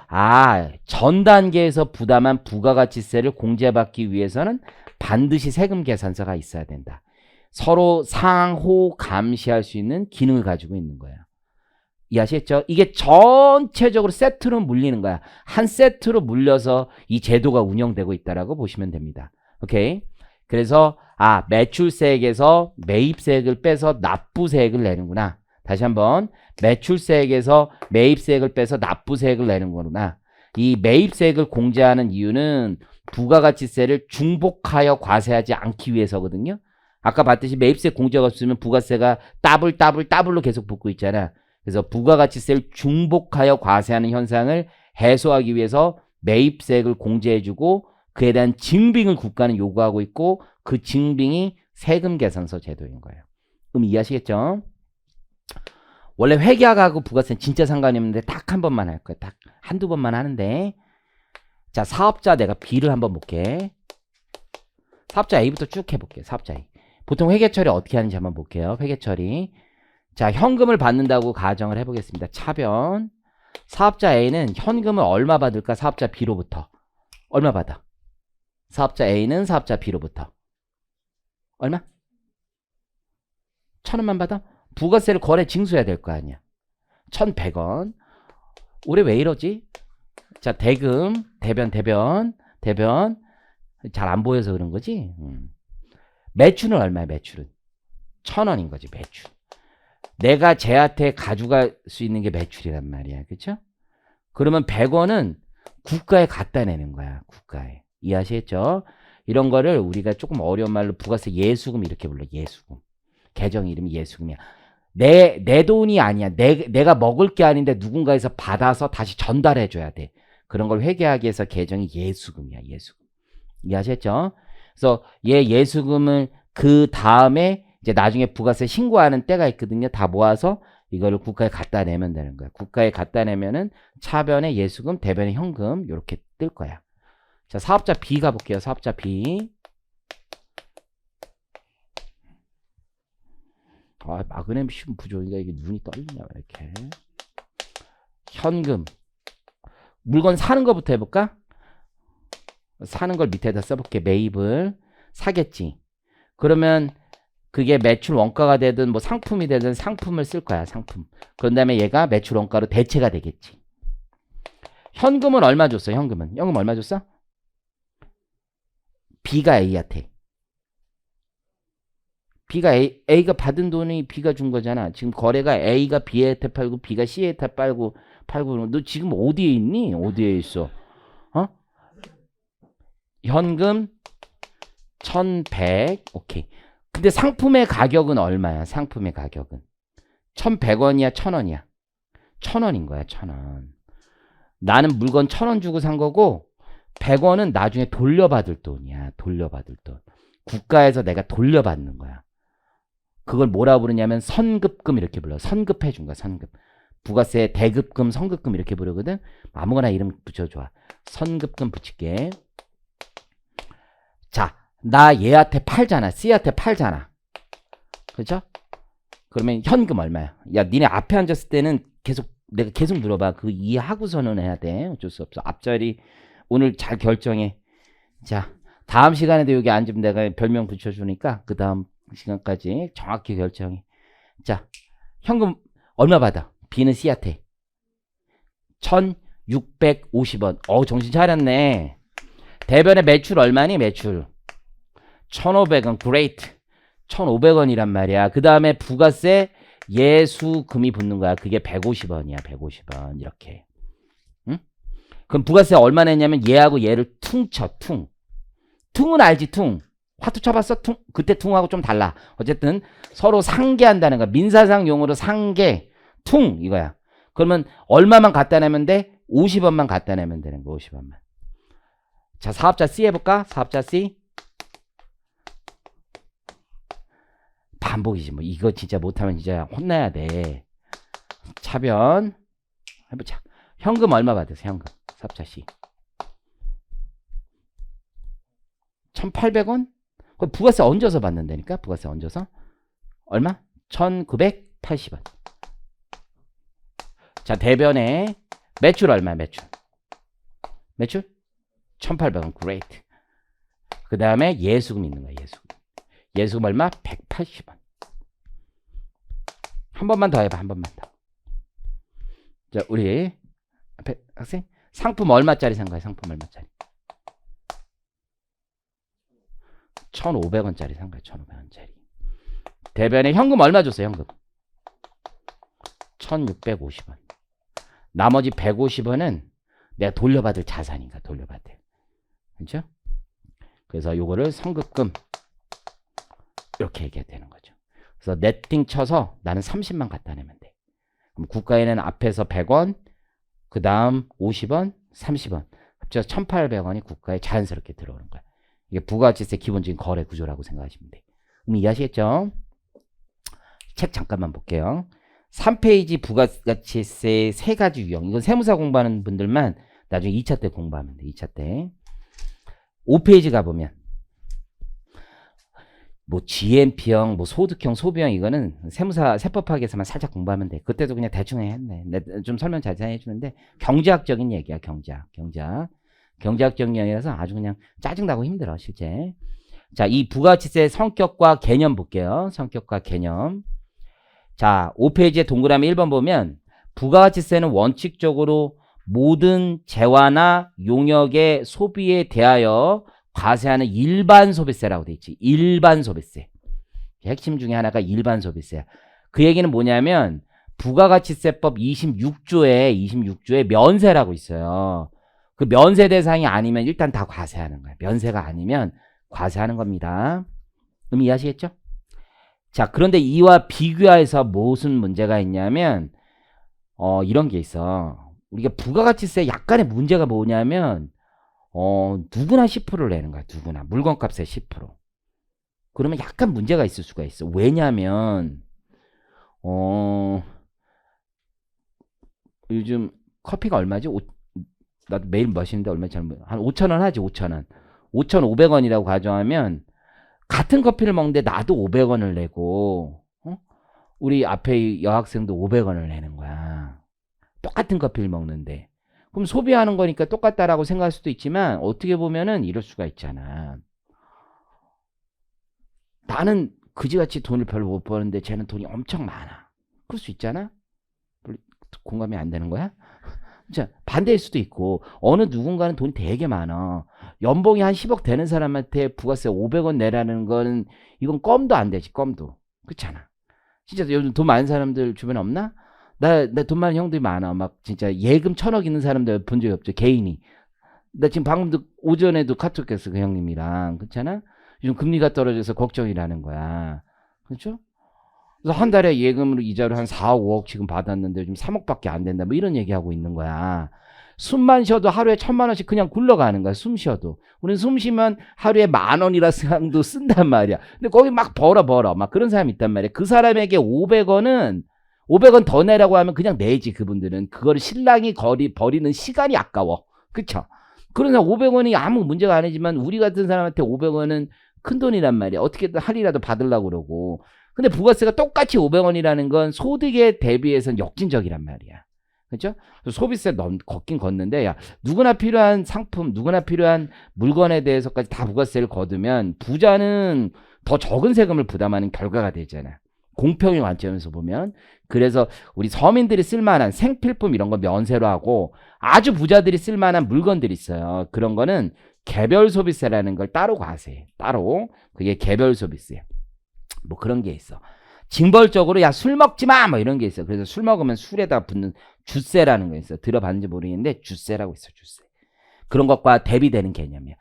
전 단계에서 부담한 부가가치세를 공제받기 위해서는 반드시 세금 계산서가 있어야 된다. 서로 상호 감시할 수 있는 기능을 가지고 있는 거예요. 이해하시겠죠? 이게 전체적으로 세트로 물리는 거야. 한 세트로 물려서 이 제도가 운영되고 있다라고 보시면 됩니다. 오케이? 그래서 매출세액에서 매입세액을 빼서 납부세액을 내는구나. 다시 한번, 매출세액에서 매입세액을 빼서 납부세액을 내는 거구나. 이 매입세액을 공제하는 이유는 부가가치세를 중복하여 과세하지 않기 위해서거든요. 아까 봤듯이 매입세 공제가 없으면 부가세가 더블로 계속 붙고 있잖아. 그래서 부가가치세를 중복하여 과세하는 현상을 해소하기 위해서 매입세액을 공제해주고 그에 대한 증빙을 국가는 요구하고 있고 그 증빙이 세금계산서 제도인 거예요. 그럼 이해하시겠죠? 원래 회계학하고 부가세는 진짜 상관이 없는데 딱 한 번만 할 거야. 딱 한두 번만 하는데. 자, 사업자 내가 B를 한번 볼게. 사업자 A부터 쭉 해볼게. 사업자 A. 보통 회계 처리 어떻게 하는지 한번 볼게요. 회계 처리. 자, 현금을 받는다고 가정을 해보겠습니다. 차변. 사업자 A는 현금을 얼마 받을까? 사업자 B로부터. 얼마 받아? 사업자 A는 사업자 B로부터. 얼마? 1,000원만 받아? 부가세를 거래 징수해야 될 거 아니야. 1,100원. 올해 왜 이러지? 자, 대금, 대변. 잘 안 보여서 그런 거지? 매출은 얼마야, 매출은? 1,000원인 거지, 매출. 내가 쟤한테 가져갈 수 있는 게 매출이란 말이야. 그쵸? 그러면 100원은 국가에 갖다 내는 거야, 국가에. 이해하시겠죠? 이런 거를 우리가 조금 어려운 말로 부가세 예수금 이렇게 불러, 예수금. 계정 이름이 예수금이야. 내 돈이 아니야. 내가 먹을 게 아닌데 누군가에서 받아서 다시 전달해줘야 돼. 그런 걸 회계하기 위해서 계정이 예수금이야, 예수금. 이해하셨죠? 그래서 예수금을 그 다음에 이제 나중에 부가세 신고하는 때가 있거든요. 다 모아서 이거를 국가에 갖다 내면 되는 거야. 국가에 갖다 내면은 차변에 예수금, 대변에 현금 이렇게 뜰 거야. 자, 사업자 B 가볼게요. 사업자 B. 마그네슘 부족이가 이게 눈이 떨리냐 이렇게. 현금. 물건 사는 거부터 해볼까? 사는 걸 밑에다 써볼게. 매입을 사겠지. 그러면 그게 매출 원가가 되든 뭐 상품이 되든 상품을 쓸 거야. 상품. 그런 다음에 얘가 매출 원가로 대체가 되겠지. 현금은 얼마 줬어? 현금 얼마 줬어? B가 A한테. B가 A가 받은 돈이 B가 준 거잖아. 지금 거래가 A가 B한테 팔고 B가 C한테 팔고 너 지금 어디에 있니? 어디에 있어? 어? 현금 1100. 오케이. 근데 상품의 가격은 얼마야? 상품의 가격은 1100원이야, 1000원이야? 1000원인 거야, 1000원. 나는 물건 1000원 주고 산 거고 100원은 나중에 돌려받을 돈이야. 돌려받을 돈. 국가에서 내가 돌려받는 거야. 그걸 뭐라 부르냐면 선급금 이렇게 불러. 선급해 준 거야. 선급. 부가세 대급금, 선급금 이렇게 부르거든. 아무거나 이름 붙여줘. 선급금 붙일게. 자, 나 얘한테 팔잖아. C한테 팔잖아. 그렇죠? 그러면 현금 얼마야? 야, 니네 앞에 앉았을 때는 내가 계속 물어봐. 그 이해하고서는 해야 돼. 어쩔 수 없어. 앞자리 오늘 잘 결정해. 자, 다음 시간에도 여기 앉으면 내가 별명 붙여주니까 그 다음 시간까지 정확히 결정해. 자, 현금 얼마 받아? B는 C한테 1650원. 정신 차렸네. 대변의 매출 얼마니? 매출 1500원. 그레이트. 1500원이란 말이야. 그 다음에 부가세 예수금이 붙는 거야. 그게 150원이야. 150원. 이렇게. 응? 그럼 부가세 얼마 냈냐면 얘하고 얘를 퉁 쳐. 퉁. 퉁은 알지? 퉁. 화투 쳐봤어? 퉁. 그때 퉁하고 좀 달라. 어쨌든 서로 상계한다는 거야. 민사상 용어로 상계. 퉁 이거야. 그러면 얼마만 갖다 내면 돼? 50원만 갖다 내면 되는 거. 50원만. 자, 사업자 C 해볼까? 사업자 C. 반복이지 뭐. 이거 진짜 못하면 진짜 혼나야 돼. 차변 해보자. 현금 얼마 받으세요? 현금. 사업자 C 1800원? 부가세 얹어서 받는다니까. 부가세 얹어서 얼마? 1980원. 자, 대변에 매출 얼마? 매출 1800원. 그레이트. 그 다음에 예수금 있는 거야. 예수금 얼마? 180원. 한 번만 더 해봐. 한 번만 더. 자, 우리 앞에 학생 상품 얼마짜리 산 거야? 상품 얼마짜리? 1500원짜리 산 거야. 1500원짜리. 대변에 현금 얼마 줬어? 현금 1650원. 나머지 150원은 내가 돌려받을 자산인가? 돌려받을. 그렇죠? 그래서 요거를 선급금 이렇게 얘기해야 되는 거죠. 그래서 네팅 쳐서 나는 30만 갖다 내면 돼. 그럼 국가에는 앞에서 100원, 그 다음 50원, 30원. 합쳐서 1800원이 국가에 자연스럽게 들어오는 거야. 이게 부가가치세 기본적인 거래 구조라고 생각하시면 돼. 그럼 이해하시겠죠? 책 잠깐만 볼게요. 3페이지 부가가치세의 세 가지 유형. 이건 세무사 공부하는 분들만 나중에 2차 때 공부하면 돼. 2차 때. 5페이지 가보면 뭐 GMP형, 뭐 소득형, 소비형 이거는 세무사 세법학에서만 살짝 공부하면 돼. 그때도 그냥 대충 했네. 좀 설명 자세히 해주는데 경제학적인 얘기야. 경제학적인 영역이라서 아주 그냥 짜증나고 힘들어 실제. 자, 이 부가가치세의 성격과 개념 볼게요. 성격과 개념. 자, 5페이지에 동그라미 1번 보면 부가가치세는 원칙적으로 모든 재화나 용역의 소비에 대하여 과세하는 일반 소비세라고 돼 있지. 일반 소비세. 핵심 중에 하나가 일반 소비세야. 그 얘기는 뭐냐면 부가가치세법 26조에 면세라고 있어요. 그 면세 대상이 아니면 일단 다 과세하는 거야. 면세가 아니면 과세하는 겁니다. 그럼 이해하시겠죠? 자, 그런데 이와 비교해서 무슨 문제가 있냐면 이런 게 있어. 우리가 부가가치세 약간의 문제가 뭐냐면 누구나 10%를 내는 거야. 누구나. 물건값의 10%. 그러면 약간 문제가 있을 수가 있어. 왜냐면 요즘 커피가 얼마지? 나도 매일 마시는데 얼마 잘못 한 5,000원 하지. 5,000원. 5,500원이라고 가정하면 같은 커피를 먹는데 나도 500원을 내고 우리 앞에 여학생도 500원을 내는 거야. 똑같은 커피를 먹는데. 그럼 소비하는 거니까 똑같다라고 생각할 수도 있지만 어떻게 보면은 이럴 수가 있잖아. 나는 그지같이 돈을 별로 못 버는데 쟤는 돈이 엄청 많아. 그럴 수 있잖아. 공감이 안 되는 거야? 자, 반대일 수도 있고 어느 누군가는 돈이 되게 많아. 연봉이 한 10억 되는 사람한테 부가세 500원 내라는 거는 이건 껌도 안 되지, 껌도. 그렇잖아. 진짜 요즘 돈 많은 사람들 주변에 없나? 나 돈 많은 형들이 많아. 막 진짜 예금 1,000억 있는 사람들 본 적이 없죠. 개인이. 나 지금 방금도 오전에도 카톡 했어. 그 형님이랑. 그렇잖아? 요즘 금리가 떨어져서 걱정이라는 거야. 그렇죠? 그래서 한 달에 예금으로 이자를 한 4억, 5억 지금 받았는데 요즘 3억밖에 안 된다. 뭐 이런 얘기하고 있는 거야. 숨만 쉬어도 하루에 1,000만 원씩 그냥 굴러가는 거야. 숨 쉬어도. 우리는 숨 쉬면 하루에 10,000원이라도 쓴단 말이야. 근데 거기 막 벌어. 막 그런 사람이 있단 말이야. 그 사람에게 500원 더 내라고 하면 그냥 내지, 그분들은. 그거를 신랑이 버리는 시간이 아까워. 그쵸? 그런 사람 500원이 아무 문제가 아니지만 우리 같은 사람한테 500원은 큰 돈이란 말이야. 어떻게든 할이라도 받으려고 그러고. 근데 부가세가 똑같이 500원이라는 건 소득에 대비해서는 역진적이란 말이야. 그렇죠? 소비세 걷긴 걷는데, 야, 누구나 필요한 상품, 누구나 필요한 물건에 대해서까지 다 부가세를 거두면 부자는 더 적은 세금을 부담하는 결과가 되잖아. 공평의 관점에서 보면. 그래서 우리 서민들이 쓸만한 생필품 이런 거 면세로 하고, 아주 부자들이 쓸만한 물건들이 있어요. 그런 거는 개별 소비세라는 걸 따로 과세해. 따로. 그게 개별 소비세. 뭐 그런 게 있어. 징벌적으로 야, 술 먹지 마! 뭐 이런 게 있어. 그래서 술 먹으면 술에다 붙는 주세라는 거 있어. 들어봤는지 모르겠는데 주세라고 있어. 주세. 그런 것과 대비되는 개념이야.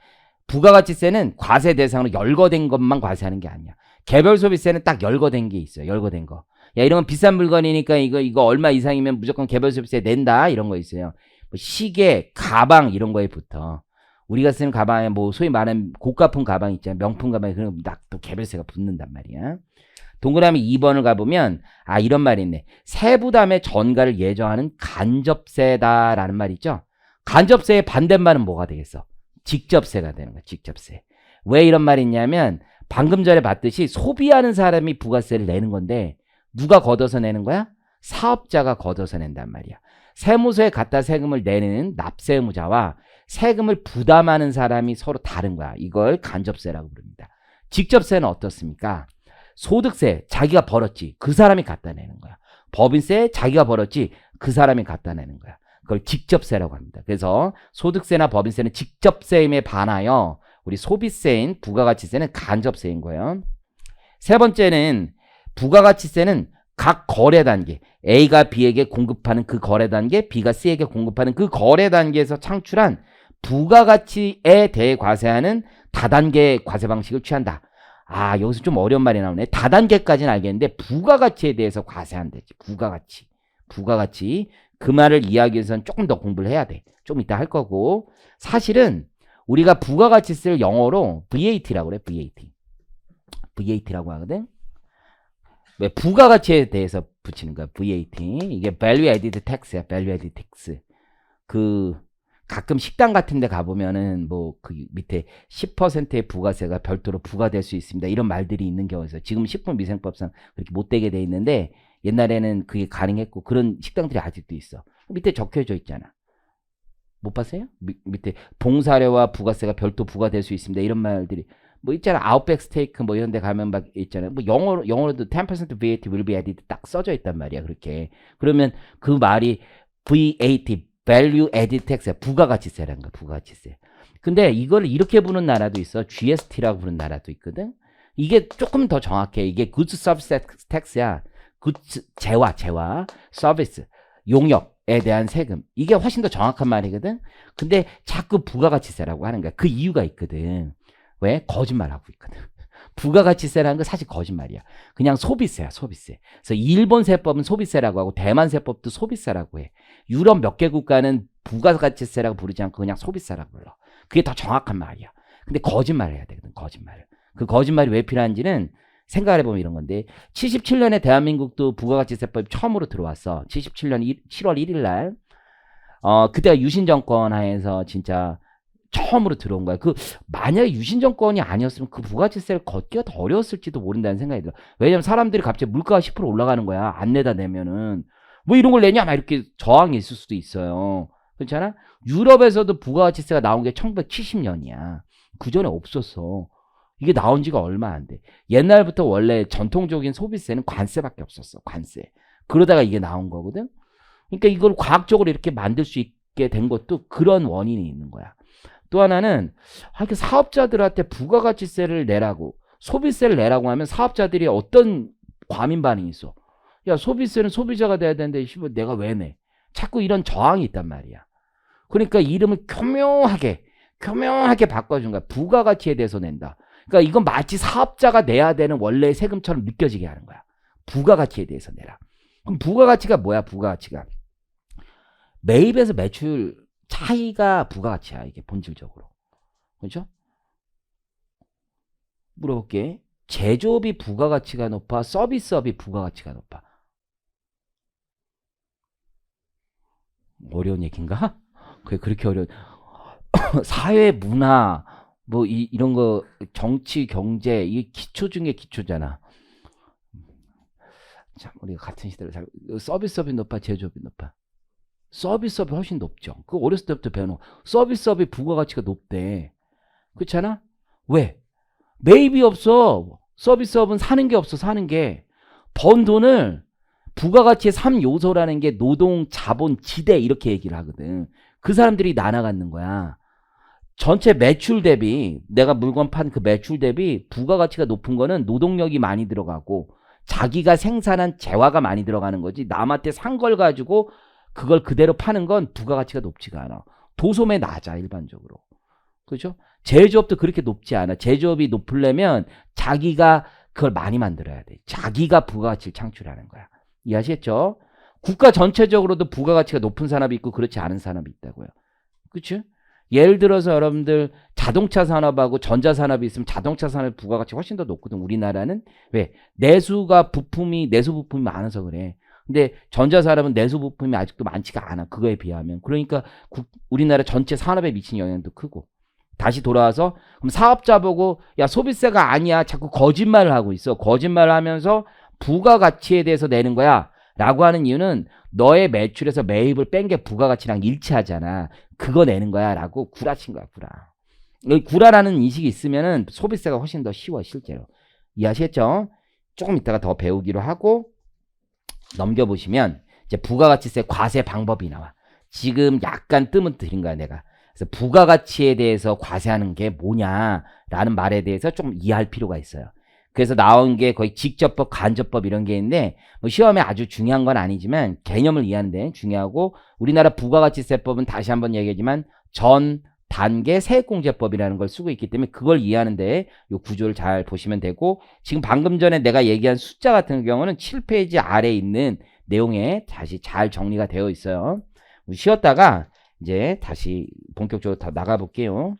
부가가치세는 과세 대상으로 열거된 것만 과세하는 게 아니야. 개별 소비세는 딱 열거된 게 있어요. 열거된 거. 야, 이런 건 비싼 물건이니까 이거 얼마 이상이면 무조건 개별 소비세 낸다. 이런 거 있어요. 뭐 시계, 가방 이런 거에 붙어. 우리가 쓰는 가방에 뭐 소위 말하는 고가품 가방 있잖아. 명품 가방에 그런 거 딱 또 개별세가 붙는단 말이야. 동그라미 2번을 가보면 이런 말이 있네. 세부담의 전가를 예정하는 간접세다라는 말이 있죠. 간접세의 반대말은 뭐가 되겠어? 직접세가 되는 거야. 직접세. 왜 이런 말이 있냐면 방금 전에 봤듯이 소비하는 사람이 부가세를 내는 건데 누가 걷어서 내는 거야? 사업자가 걷어서 낸단 말이야. 세무서에 갖다 세금을 내는 납세 의무자와 세금을 부담하는 사람이 서로 다른 거야. 이걸 간접세라고 부릅니다. 직접세는 어떻습니까? 소득세 자기가 벌었지 그 사람이 갖다 내는 거야. 법인세 자기가 벌었지 그 사람이 갖다 내는 거야. 그걸 직접세라고 합니다. 그래서 소득세나 법인세는 직접세임에 반하여 우리 소비세인 부가가치세는 간접세인 거예요. 세 번째는 부가가치세는 각 거래 단계 A가 B에게 공급하는 그 거래 단계, B가 C에게 공급하는 그 거래 단계에서 창출한 부가가치에 대해 과세하는 다단계 과세 방식을 취한다. 여기서 좀 어려운 말이 나오네. 다단계까지는 알겠는데 부가가치에 대해서 과세한대지. 부가가치. 그 말을 이해하기 위해서는 조금 더 공부를 해야 돼. 좀 이따 할 거고. 사실은 우리가 부가가치세를 영어로 VAT라고 그래. VAT라고 하거든. 왜 부가가치에 대해서 붙이는 거야. VAT. 이게 Value Added Tax야. Value Added Tax. 가끔 식당 같은 데 가보면은 뭐 그 밑에 10%의 부가세가 별도로 부과될 수 있습니다. 이런 말들이 있는 경우에서 지금 식품위생법상 그렇게 못 되게 돼 있는데 옛날에는 그게 가능했고 그런 식당들이 아직도 있어. 밑에 적혀져 있잖아. 못 봤어요? 밑에 봉사료와 부가세가 별도 부과될 수 있습니다. 이런 말들이 뭐 있잖아. 아웃백 스테이크 뭐 이런 데 가면 막 있잖아요. 뭐 영어로도 10% VAT will be added 딱 써져 있단 말이야. 그렇게. 그러면 그 말이 VAT Value Added Tax야. 부가가치세라는 거야. 부가가치세. 근데 이걸 이렇게 부르는 나라도 있어. GST라고 부르는 나라도 있거든. 이게 조금 더 정확해. 이게 Goods Service Tax야. Goods 재화, 서비스, 용역에 대한 세금. 이게 훨씬 더 정확한 말이거든. 근데 자꾸 부가가치세라고 하는 거야. 그 이유가 있거든. 왜? 거짓말하고 있거든. 부가가치세라는 건 사실 거짓말이야. 그냥 소비세야, 소비세. 그래서 일본 세법은 소비세라고 하고 대만 세법도 소비세라고 해. 유럽 몇 개 국가는 부가가치세라고 부르지 않고 그냥 소비세라고 불러. 그게 더 정확한 말이야. 근데 거짓말을 해야 되거든, 거짓말을. 그 거짓말이 왜 필요한지는 생각을 해보면 이런 건데 77년에 대한민국도 부가가치세법이 처음으로 들어왔어. 77년 7월 1일 날. 그때가 유신 정권 하에서 진짜 처음으로 들어온 거야. 만약에 유신 정권이 아니었으면 그 부가가치세를 걷기가 더 어려웠을지도 모른다는 생각이 들어. 왜냐면 사람들이 갑자기 물가가 10% 올라가는 거야. 안 내다 내면은. 뭐 이런 걸 내냐? 막 이렇게 저항이 있을 수도 있어요. 그렇잖아? 유럽에서도 부가가치세가 나온 게 1970년이야. 그 전에 없었어. 이게 나온 지가 얼마 안 돼. 옛날부터 원래 전통적인 소비세는 관세밖에 없었어. 관세. 그러다가 이게 나온 거거든. 그러니까 이걸 과학적으로 이렇게 만들 수 있게 된 것도 그런 원인이 있는 거야. 또 하나는 그 사업자들한테 부가가치세를 내라고 소비세를 내라고 하면 사업자들이 어떤 과민 반응이 있어. 야, 소비세는 소비자가 돼야 되는데 내가 왜 내? 자꾸 이런 저항이 있단 말이야. 그러니까 이름을 교묘하게 바꿔준 거야. 부가가치에 대해서 낸다. 그러니까 이건 마치 사업자가 내야 되는 원래 세금처럼 느껴지게 하는 거야. 부가가치에 대해서 내라. 그럼 부가가치가 뭐야? 부가가치가 매입에서 매출 차이가 부가가치야. 이게 본질적으로. 그렇죠? 물어볼게. 제조업이 부가가치가 높아? 서비스업이 부가가치가 높아? 어려운 얘기인가? 그게 그렇게 어려운 사회 문화 뭐 이런 거 정치 경제 이게 기초 중에 기초잖아. 참 우리가 같은 시대를 살고 서비스업이 높아 제조업이 높아? 서비스업이 훨씬 높죠. 그 어렸을 때부터 배워놓은 서비스업이 부가가치가 높대. 그렇잖아? 왜? 매입이 없어. 서비스업은 사는 게 없어. 사는 게. 번 돈을 부가가치의 3요소라는 게 노동, 자본, 지대 이렇게 얘기를 하거든. 그 사람들이 나눠갖는 거야. 전체 매출 대비 내가 물건 판 그 매출 대비 부가가치가 높은 거는 노동력이 많이 들어가고 자기가 생산한 재화가 많이 들어가는 거지. 남한테 산 걸 가지고 그걸 그대로 파는 건 부가가치가 높지가 않아. 도소매 낮아 일반적으로. 그렇죠? 제조업도 그렇게 높지 않아. 제조업이 높으려면 자기가 그걸 많이 만들어야 돼. 자기가 부가가치를 창출하는 거야. 이해하시겠죠? 국가 전체적으로도 부가가치가 높은 산업이 있고 그렇지 않은 산업이 있다고요. 그렇죠? 예를 들어서 여러분들 자동차 산업하고 전자 산업이 있으면 자동차 산업의 부가가치가 훨씬 더 높거든. 우리나라는 왜? 내수 부품이 많아서 그래. 근데 전자 산업은 내수 부품이 아직도 많지가 않아. 그거에 비하면. 그러니까 우리나라 전체 산업에 미치는 영향도 크고. 다시 돌아와서 그럼 사업자 보고 야 소비세가 아니야. 자꾸 거짓말을 하고 있어. 거짓말을 하면서 부가가치에 대해서 내는 거야. 라고 하는 이유는 너의 매출에서 매입을 뺀 게 부가가치랑 일치하잖아. 그거 내는 거야. 라고 구라친 거야. 구라. 구라라는 인식이 있으면은 소비세가 훨씬 더 쉬워 실제로. 이해하시겠죠? 조금 이따가 더 배우기로 하고 넘겨보시면 이제 부가가치세 과세 방법이 나와. 지금 약간 뜸은 들인 거야 내가. 그래서 부가가치에 대해서 과세하는 게 뭐냐라는 말에 대해서 좀 이해할 필요가 있어요. 그래서 나온 게 거의 직접법, 간접법 이런 게 있는데 뭐 시험에 아주 중요한 건 아니지만 개념을 이해하는 데 중요하고 우리나라 부가가치세법은 다시 한번 얘기하지만 전 단계 세액공제법이라는 걸 쓰고 있기 때문에 그걸 이해하는데 이 구조를 잘 보시면 되고 지금 방금 전에 내가 얘기한 숫자 같은 경우는 7페이지 아래에 있는 내용에 다시 잘 정리가 되어 있어요. 쉬었다가 이제 다시 본격적으로 더 나가 볼게요.